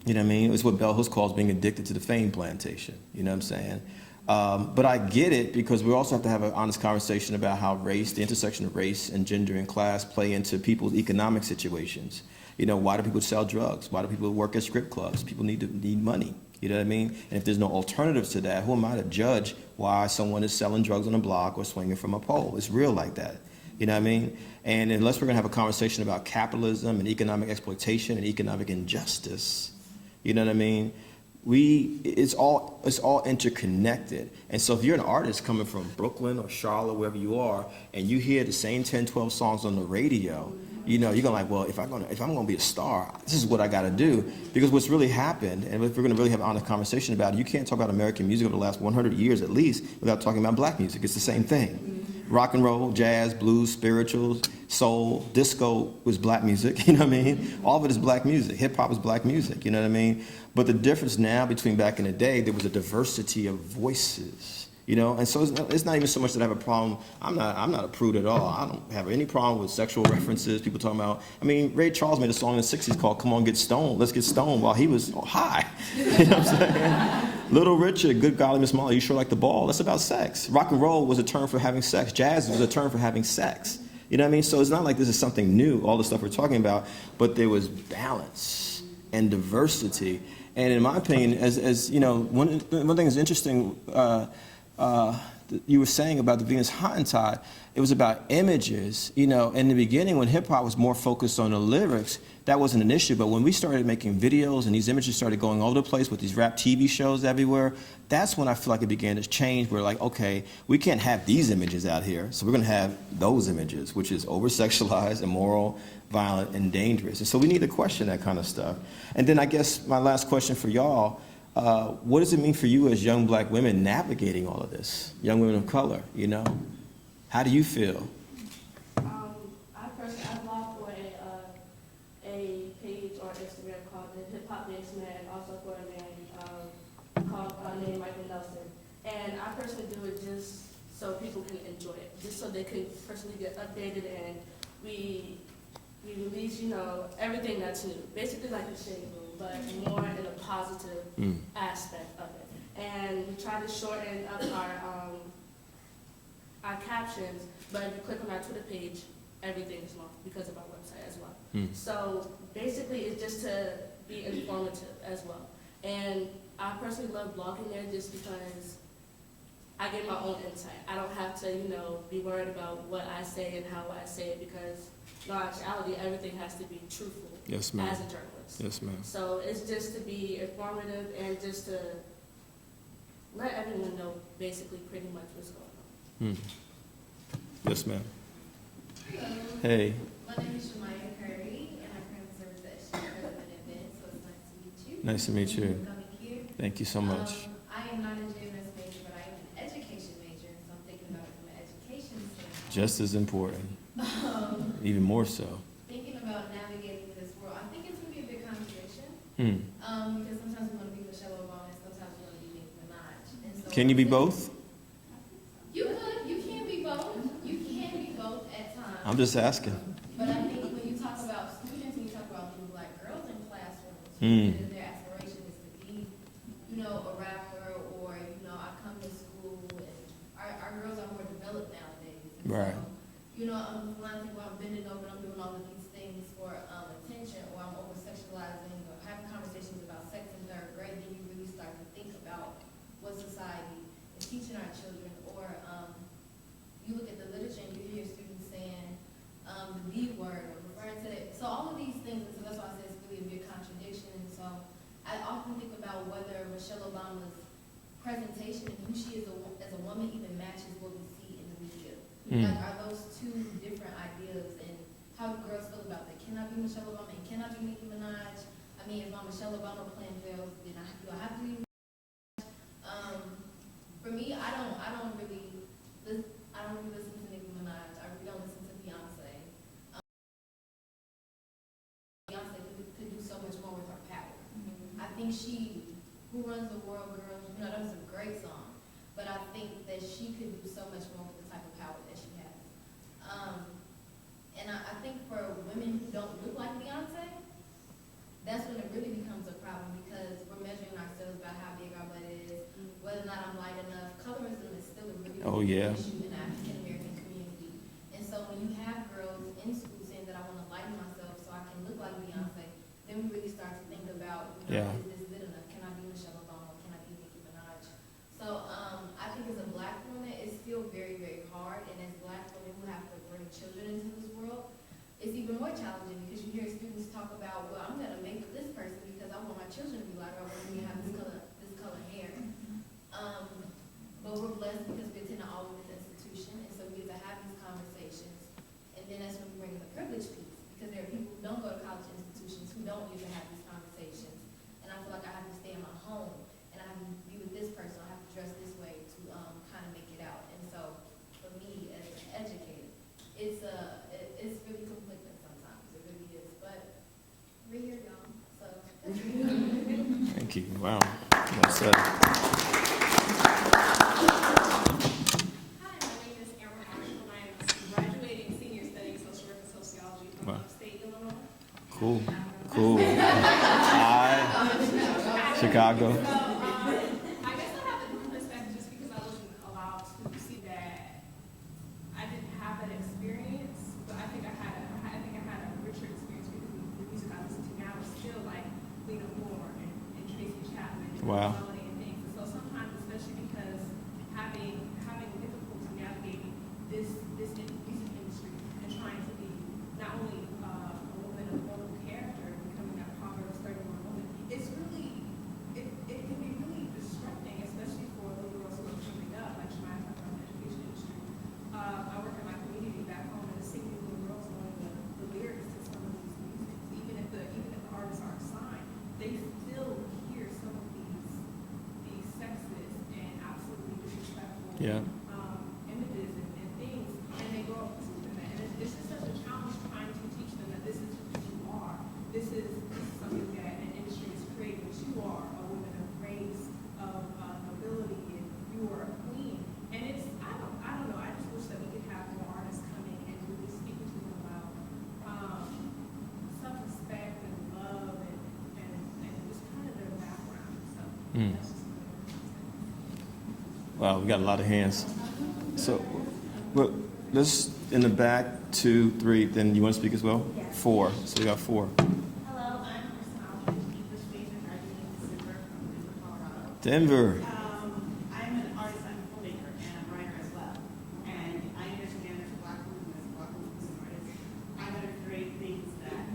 You know what I mean? It's what Bell Hooks calls being addicted to the fame plantation. You know what I'm saying? But I get it, because we also have to have an honest conversation about how race, the intersection of race and gender and class, play into people's economic situations. You know, why do people sell drugs? Why do people work at strip clubs? People need money. You know what I mean? And if there's no alternatives to that, who am I to judge why someone is selling drugs on a block or swinging from a pole? It's real like that. You know what I mean? And unless we're going to have a conversation about capitalism and economic exploitation and economic injustice, you know what I mean? It's all interconnected. And so if you're an artist coming from Brooklyn or Charlotte, wherever you are, and you hear the same 10, 12 songs on the radio, you know, you're going like, well, if I'm going to be a star, this is what I got to do. Because what's really happened, and if we're going to really have an honest conversation about it, you can't talk about American music over the last 100 years at least without talking about black music. It's the same thing. Rock and roll, jazz, blues, spirituals, soul, disco was black music, you know what I mean? All of it is black music. Hip hop is black music, you know what I mean? But the difference now between back in the day, there was a diversity of voices. You know, and so it's not even so much that I have a problem. I'm not a prude at all. I don't have any problem with sexual references. People talking about, I mean, Ray Charles made a song in the 60s called Come On Get Stoned, Let's Get Stoned, while he was high. You know what I'm saying? Little Richard, Good Golly Miss Molly, You Sure Like the Ball. That's about sex. Rock and roll was a term for having sex. Jazz was a term for having sex. You know what I mean? So it's not like this is something new, all the stuff we're talking about, but there was balance and diversity. And in my opinion, as you know, one thing that's interesting, you were saying about the Venus Hottentot, it was about images. You know, in the beginning when hip hop was more focused on the lyrics, that wasn't an issue. But when we started making videos and these images started going all over the place with these rap TV shows everywhere, that's when I feel like it began to change. We're like, okay, we can't have these images out here, so we're going to have those images, which is over-sexualized, immoral, violent, and dangerous. And so we need to question that kind of stuff. And then I guess my last question for y'all, what does it mean for you as young black women navigating all of this? Young women of color, you know? How do you feel? I personally, I blog for a page on Instagram called the Hip Hop Mix Man, also for a man called named Michael Nelson. And I personally do it just so people can enjoy it, just so they can personally get updated, and we release, you know, everything that's new. Basically like the Shade Room, but more in a positive aspect of it. And we try to shorten up our captions, but if you click on our Twitter page, everything is long because of our website as well. So basically it's just to be informative as well. And I personally love blogging there just because I get my own insight. I don't have to, you know, be worried about what I say and how I say it, because in actuality, everything has to be truthful. Yes, ma'am. As a journalist. Yes, ma'am. So it's just to be informative and just to let everyone know basically pretty much what's going on. Yes, ma'am. Hello. Hey. My name is Shamaya Curry, and I currently serve as the president at Bennett, so it's nice to meet you. Nice to meet you. Thank you for coming here. Thank you so much. I am not a JMS major, but I am an education major, so I'm thinking about it from an education standpoint. Just as important. Even more so. Thinking about navigating this world, I think it's going to be a big conversation. Because sometimes we want to be Michelle Obama, and sometimes we want to be Nicki Minaj. And so Can you be both? You could. You can be both. You can be both at times. I'm just asking. But I think when you talk about students and you talk about little black girls in classrooms, Because their aspiration is to be, a rapper, or, I come to school, and our girls are more developed nowadays. And Right. So, when I think about bending over, I'm doing all of these things for attention, or I'm over-sexualizing, or having conversations about sex in third grade, then you really start to think about what society is teaching our children. Or you look at the literature and you hear students saying the B word, or referring to it. So all of these things, and so that's why I say it's really a big contradiction. And so I often think about whether Michelle Obama's presentation and who she is as a woman even matches what we see in the media. Like, are those two different ideas, and how do girls feel about that? Can I be Michelle Obama and can I be Nicki Minaj? I mean, if my Michelle Obama plan fails, then do I have to be? For me, I don't really listen to Nicki Minaj. I really don't listen to Beyonce. Beyonce could do so much more with her power. I think Who Runs the World, Girl, that was a great song, but I think that she could do so much more with the type of power that she has. And I think for women who don't look like Beyonce, that's when it really becomes a problem, because we're measuring ourselves by how big our butt is, whether or not I'm light enough. Colorism is still a really big issue in the African American community. And so when you have girls in school saying that I want to lighten myself so I can look like Beyonce, then we really start to think about, is this good enough? Can I be Michelle Obama? Can I be Nicki Minaj? So I think as a black woman, it's still very, very hard. And as black women who have to bring children into this world, it's even more challenging, because you hear students talk about, well, I'm going to make this person because I want my children to be like, or I want them to have this color hair. But we're blessed because we attend an all-women's institution, and so we get to have these conversations. And then that's when we bring in the privilege piece, because there are people who don't go to college institutions who don't get to have these conversations. And I feel like I have to stay in my home, and I have to be with this person, I have to dress this way to kind of make it out. And so for me, as an educator, it's really conflicting sometimes. It really is. But we're here, y'all. So Thank you. Wow. Well said. Cool. Chicago. I guess I have a different perspective just because I wasn't allowed to see that. I didn't have that experience, but I think I had a richer experience because the music I listen to now is still like Lena Moore and Tracy Chapman and Wow. Melody and things. And so sometimes, especially because having difficulty navigating this music industry and trying to be not only a woman of vocal character, becoming that Proverbs 31 woman, it's really, it can be really distracting, especially for little girls who are coming up, like Shemaya talked about the education industry. I work in my community back home, and seeing these little girls knowing the lyrics to some of these music, even if the artists aren't signed, they still hear some of these sexist and absolutely disrespectful images and things, and they grow up listening to that. And it's just such a challenge trying to teach them that this is who you are. This is something that an industry has created. That you are a woman of race, of nobility, and you are a queen. And it's I don't know. I just wish that we could have more artists coming and really speaking to them about self-respect and love and just kind of their background. So that's just Wow, we got a lot of hands. So, well, let's in the back, 2, 3. Then you want to speak as well? Yes. 4. So we got 4. Hello, I'm Kristen Aldridge, English major, graduating in December from Denver, Colorado. Denver. I'm an artist, I'm a filmmaker, and I'm a writer as well. And I understand as a black woman, as a black woman, as an artist, I gotta create things that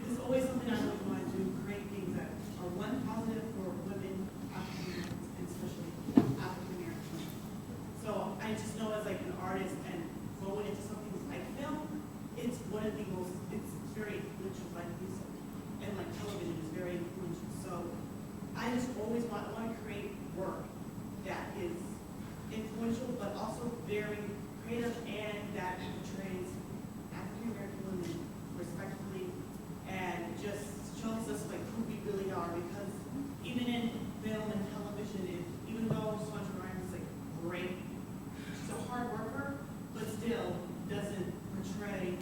it's always something I really want to do, create things that are one, positive for women, African Americans, and especially African Americans. So I just know as like an artist and going into something like film, it's one of the most, it's very influential, like music, and like television is very influential. So I just always want to create work that is influential, but also very creative, and that portrays African American women respectfully, and just shows us like who we really are. Because even in film and television, even though Sandra Rhimes is like great, she's a hard worker, but still doesn't portray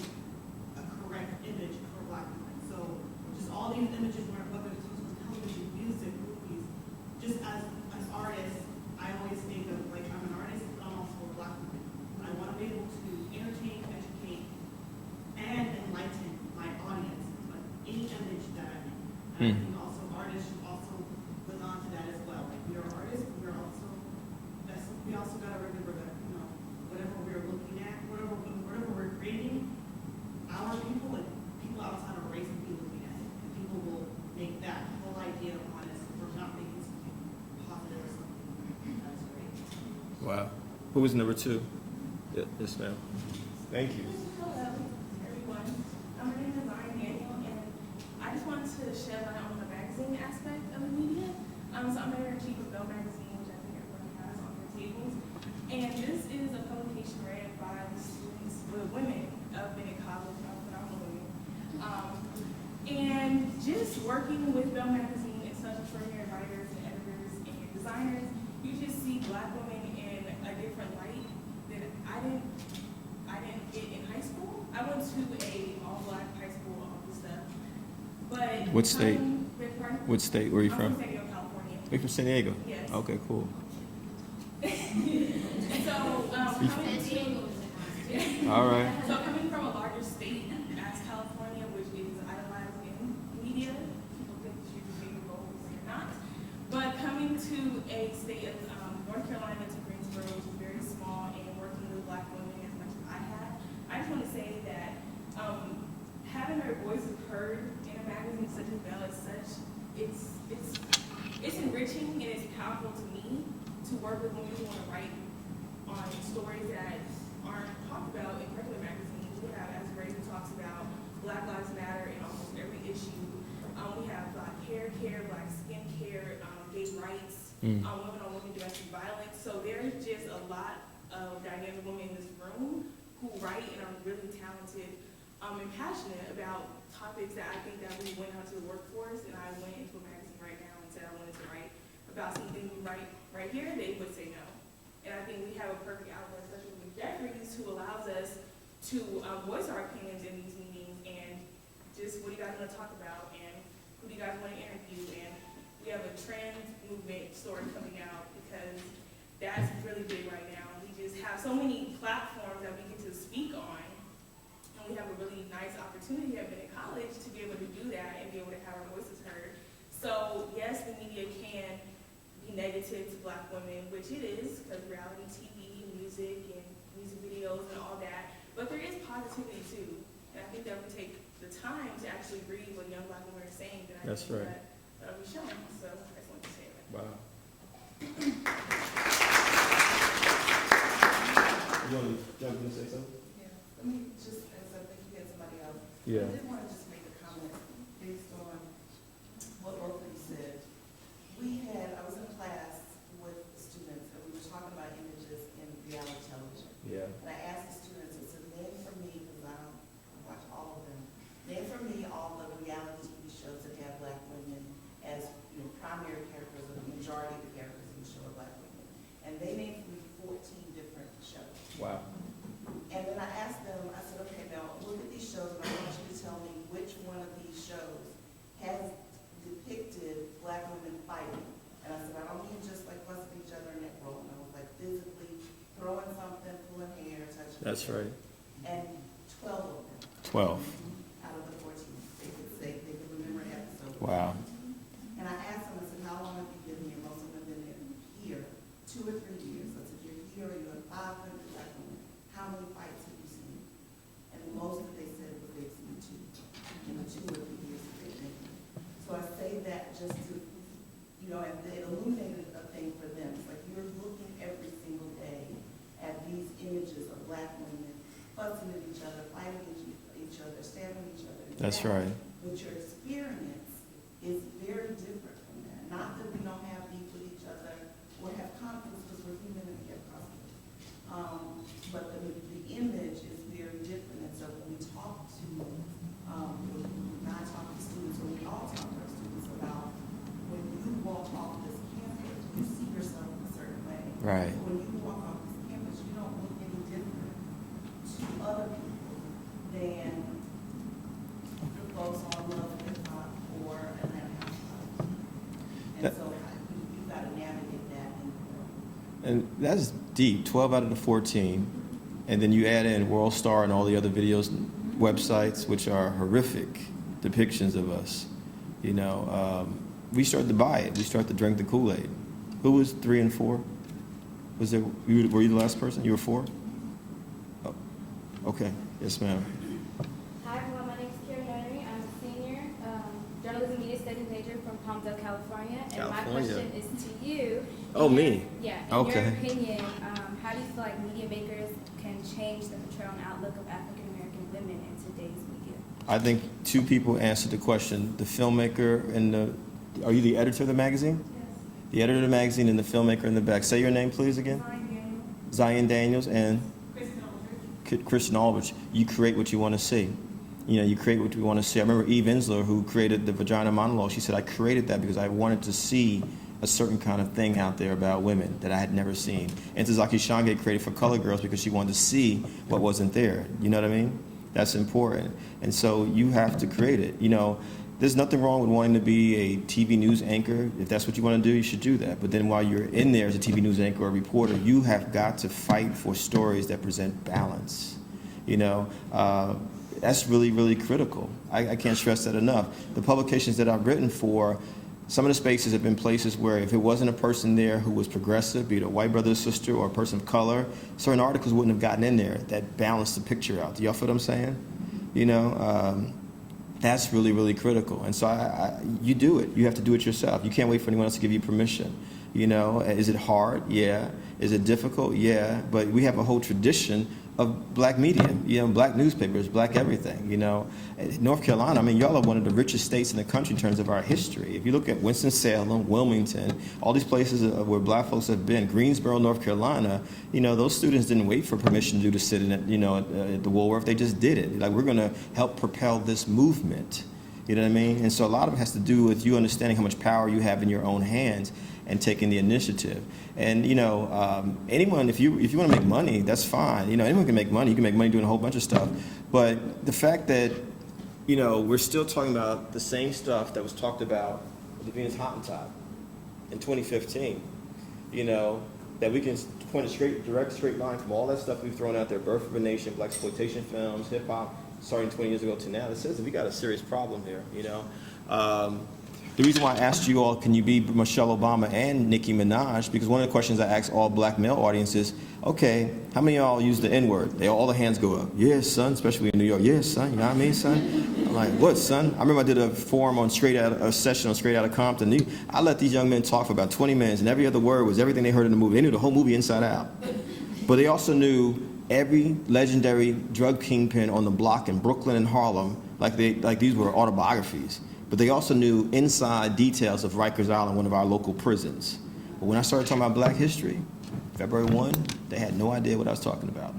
a correct image for black women. So just all these images, whether it comes And I think also artists should also look onto that as well. Like, we are artists, but we also gotta remember that, whatever we're looking at, whatever we're creating, our people and people outside of race will be looking at it. And people will make that whole idea honest if we're not making something positive or something. That's great. Wow. Who was number 2? Yes, ma'am. Thank you. Hello, everyone. My name is Ryan Daniel, and I just wanted to shed light on the magazine aspect of the media. So I'm editor-in-chief of Bell Magazine, which I think everyone has on their tables. And this is a publication read by the students, the women of Bennett College, phenomenal women. And just working with Bell Magazine and such extraordinary writers and editors and designers, you just see Black women in a different light that I didn't get in high school. I went to a all-black high school, all this stuff. But What state? What state? Where are you I'm from? San Diego, California. You're from San Diego? Yes. Okay, cool. So, All right. So coming from a larger state as California, which is idolized in media, people think that you're being bold when you're not. But coming to a state of North Carolina, to Greensboro, which is very small, and working with Black women as much as I have, I just want to say that having our voices heard in a magazine such as Bell is it's enriching and it's powerful to me to work with women who want to write on stories that aren't talked about in regular magazines. We have As Ray, who talks about Black Lives Matter in almost every issue. We have Black hair care, Black skin care, gay rights, women on women domestic violence. So there's just a lot of dynamic women in this room who write and are really talented and passionate about topics that I think that we went out to the workforce, and I went into a magazine right now and said I wanted to write about something we write right here, they would say no. And I think we have a perfect outlet, especially with Jeffries, who allows us to voice our opinions in these meetings and just what do you guys want to talk about and who do you guys want to interview. And we have a trans movement story coming out because that's really big right now. We just have so many platforms that we get to speak on, and we have a really nice opportunity at Bennett College to be able to do that and be able to have our voices heard. So yes, the media can be negative to Black women, which it is, because reality TV, music, and music videos and all that, but there is positivity too. And I think that we take the time to actually read what young Black women are saying, then I That's think right. that'll be shown. So I just wanted to say that. Wow. You want to say something? Yeah, let me just, as I think you had somebody else. Yeah. I did want to just make a comment based on what both of you said. I was in a class with students, and we were talking about images in reality television. Yeah. And I asked the students, I said, name for me, because I don't watch all of them, name for me all the reality TV shows that have Black women as primary characters, or the majority of the characters in the show are Black women. And they named for me 14 different shows. Wow. And then I asked them, I said, okay, now look at these shows, and I want you to tell me which one of these shows has depicted Black women fighting. And I said, I don't mean just like busting each other in that role. And I was like physically throwing something, pulling hair, touching. That's right. And 12 of them. 12. Out of the 14. They could say, they could remember an episode. Wow. And I asked them, I said, how long have you been here? Most of them have been here 2 or 3 years. I said, you're here, you have 500 Black women. How many fights have you seen? And most of they said was they've seen 2 in the 2 or 3 years that they've been here. So I say that just to, and it illuminated a thing for them. It's like you're looking every single day at these images of Black women fussing at each other, fighting each other, stabbing each other. That's right. But your experience is very different from that. Not that we don't have beef with each other or have conflicts, because we're human and we have conflicts. But the image is very different. And so when we talk to, when I talk to students, or we all talk to our students about when you walk off this campus, you see yourself in a certain way. Right. When you walk off this campus, you don't look any different to other people than the folks on Love and Hip Hop or Atlanta Housewives. And so you've got to navigate that in the world. And that's deep, 12 out of the 14. And then you add in World Star and all the other videos, websites, which are horrific depictions of us. You know, we started to buy it. We started to drink the Kool-Aid. Who was 3 and 4? Was there? Were you the last person? You were 4? Oh, okay. Yes, ma'am. Hi, everyone. My name is Karen Nunnery. I'm a senior journalism media studies major from Palmdale, California. And my California. question is to you. Oh, me? Yeah. In Okay. your opinion, how do you feel like media makers can change the portrayal and outlook of African American women in today's media? I think 2 people answered the question. The filmmaker and the... Are you the editor of the magazine? Yes. The editor of the magazine and the filmmaker in the back. Say your name, please, again. Zion Daniels and Kristen Aldrich. You create what you want to see. You know, you create what you want to see. I remember Eve Ensler, who created the Vagina Monologue. She said, I created that because I wanted to see a certain kind of thing out there about women that I had never seen. And Tazaki Shange created for Color Girls because she wanted to see what wasn't there. You know what I mean? That's important. And so you have to create it. You know, there's nothing wrong with wanting to be a TV news anchor. If that's what you want to do, you should do that. But then while you're in there as a TV news anchor or a reporter, you have got to fight for stories that present balance. You know, that's really, really critical. I can't stress that enough. The publications that I've written for, some of the spaces have been places where if it wasn't a person there who was progressive, be it a white brother or sister or a person of color, certain articles wouldn't have gotten in there that balanced the picture out. Do y'all feel what I'm saying? You know, that's really, really critical. And so you do it. You have to do it yourself. You can't wait for anyone else to give you permission. You know, is it hard? Yeah. Is it difficult? Yeah. But we have a whole tradition of black media, you know, black newspapers, black everything, you know. North Carolina, I mean, y'all are one of the richest states in the country in terms of our history. If you look at Winston-Salem, Wilmington, all these places where black folks have been, Greensboro, North Carolina, you know, those students didn't wait for permission to sit in it, you know, at the Woolworth. They just did it. Like, we're going to help propel this movement. You know what I mean? And so a lot of it has to do with you understanding how much power you have in your own hands and taking the initiative. And, you know, anyone, if you want to make money, that's fine. You know, anyone can make money. You can make money doing a whole bunch of stuff. But the fact that, you know, we're still talking about the same stuff that was talked about with the Venus Hottentot in 2015, you know, that we can point a direct straight line from all that stuff we've thrown out there, Birth of a Nation, black exploitation films, hip hop, starting 20 years ago to now. It says that we got a serious problem here, you know. The reason why I asked you all, can you be Michelle Obama and Nicki Minaj? Because one of the questions I ask all black male audiences, okay, how many of y'all use the N-word? All the hands go up. Yes, son, especially in New York. Yes, son, you know what I mean, son? I'm like, what, son? I remember I did a forum on a session on Straight Outta Compton. I let these young men talk for about 20 minutes, and every other word was everything they heard in the movie. They knew the whole movie inside out. But they also knew every legendary drug kingpin on the block in Brooklyn and Harlem, like these were autobiographies. But they also knew inside details of Rikers Island, one of our local prisons. But when I started talking about black history, February 1, they had no idea what I was talking about.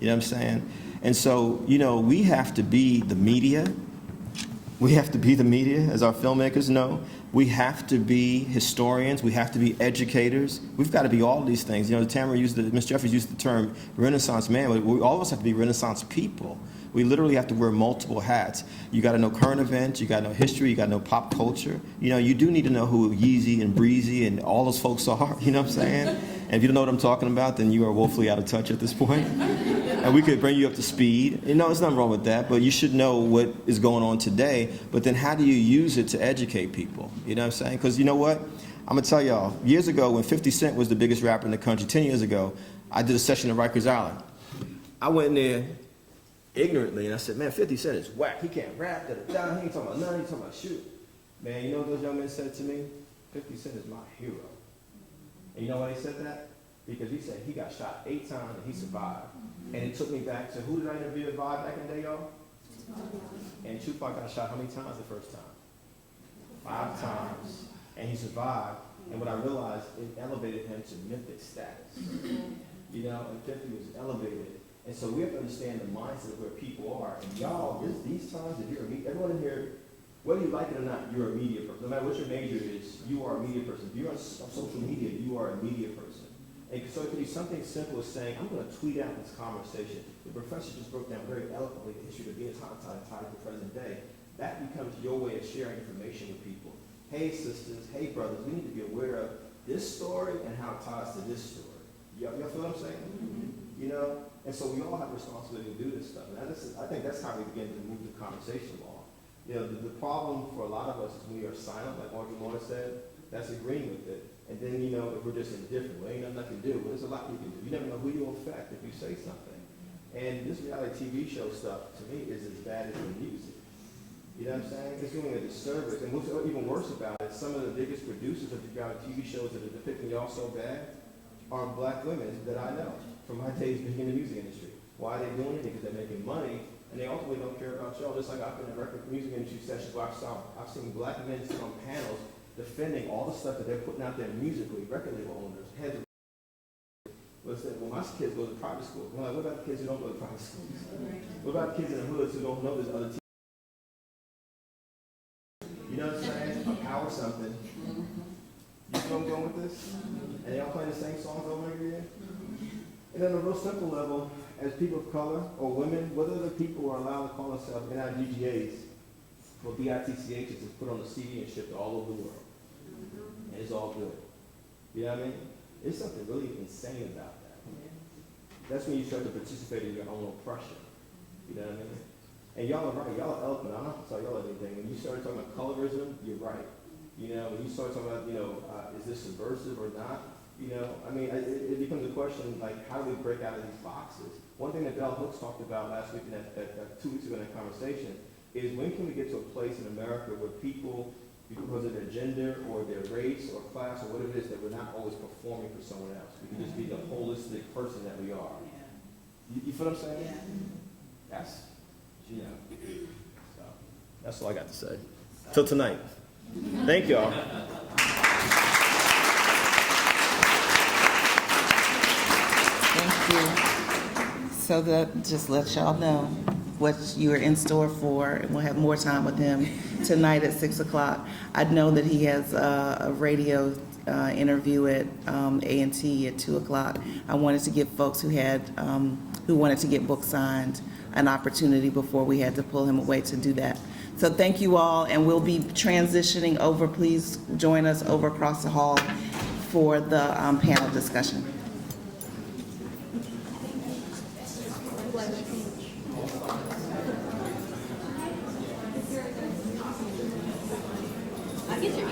You know what I'm saying? And so, you know, we have to be the media. We have to be the media, as our filmmakers know. We have to be historians. We have to be educators. We've got to be all these things. You know, Ms. Jeffries used the term Renaissance man, but all of us have to be Renaissance people. We literally have to wear multiple hats. You got to know current events, you got to know history, you got to know pop culture. You know, you do need to know who Yeezy and Breezy and all those folks are, you know what I'm saying? And if you don't know what I'm talking about, then you are woefully out of touch at this point. And we could bring you up to speed. You know, there's nothing wrong with that, but you should know what is going on today. But then how do you use it to educate people? You know what I'm saying? Because you know what? I'm going to tell y'all, years ago when 50 Cent was the biggest rapper in the country, 10 years ago, I did a session at Rikers Island. I went in there ignorantly, and I said, man, 50 Cent is whack. He can't rap, da-da-da. He ain't talking about nothing. He's talking about shoot. Man, you know what those young men said to me? 50 Cent is my hero. And you know why they said that? Because he said he got shot 8 times and he survived. And it took me back to, who did I interview at Vibe back in the day, y'all? And Tupac got shot how many times the first time? 5 times. And he survived. And what I realized, it elevated him to mythic status. You know, and 50 was elevated. And so we have to understand the mindset of where people are. And y'all, these times, if you're everyone in here, whether you like it or not, you're a media person. No matter what your major is, you are a media person. If you're on social media, you are a media person. And so it could be something simple as saying, I'm going to tweet out this conversation. The professor just broke down very eloquently the history of Venus Hottentot tied to the present day. That becomes your way of sharing information with people. Hey, sisters, hey, brothers, we need to be aware of this story and how it ties to this story. Y'all feel what I'm saying? Mm-hmm. You know? And so we all have a responsibility to do this stuff. And I think that's how we begin to move the conversation along. You know, the problem for a lot of us is when we are silent, like Audrey Moore said, that's agreeing with it. And then, you know, if we're just indifferent, well, ain't nothing I can do. Well, there's a lot you can do. You never know who you'll affect if you say something. And this reality TV show stuff, to me, is as bad as the music. You know what I'm saying? It's doing a disservice. And what's even worse about it, some of the biggest producers of the reality TV shows that are depicting y'all so bad are black women that I know from my days being in the music industry. Why are they doing it? Because they're making money, and they ultimately don't care about y'all. Just like I've been in record music industry sessions where I've seen black men sit on panels defending all the stuff that they're putting out there musically, record label owners, heads of well, my kids go to private school. Well, what about the kids who don't go to private schools? What about the kids in the hoods who don't know there's other You know what I'm saying? A Powell something. You know where I'm going with this? And they all playing the same songs over and over again? And on a real simple level, as people of color or women, what other people are allowed to call themselves NIDGAs or BITCHs is put on the CD and shipped all over the world. And it's all good. You know what I mean? There's something really insane about that. That's when you start to participate in your own oppression. You know what I mean? And y'all are right. Y'all are eloquent. I'm not going to tell y'all anything. When you start talking about colorism, you're right. You know, when you start talking about, you know, is this subversive or not? You know, I mean, it becomes a question, like, how do we break out of these boxes? One thing that Bell Hooks talked about last week, and 2 weeks ago in that conversation, is when can we get to a place in America where people, because of their gender or their race or class or whatever it is, that we're not always performing for someone else. We can just be the holistic person that we are. You feel what I'm saying? Yeah. That's, you know. So, that's all I got to say. Till tonight. Thank y'all. Thank you. So that just lets y'all know what you are in store for, and we'll have more time with him tonight at 6 o'clock. I know that he has a radio interview at A&T at 2 o'clock. I wanted to give folks who wanted to get books signed an opportunity before we had to pull him away to do that. So thank you all, and we'll be transitioning over. Please join us over across the hall for the panel discussion. I get your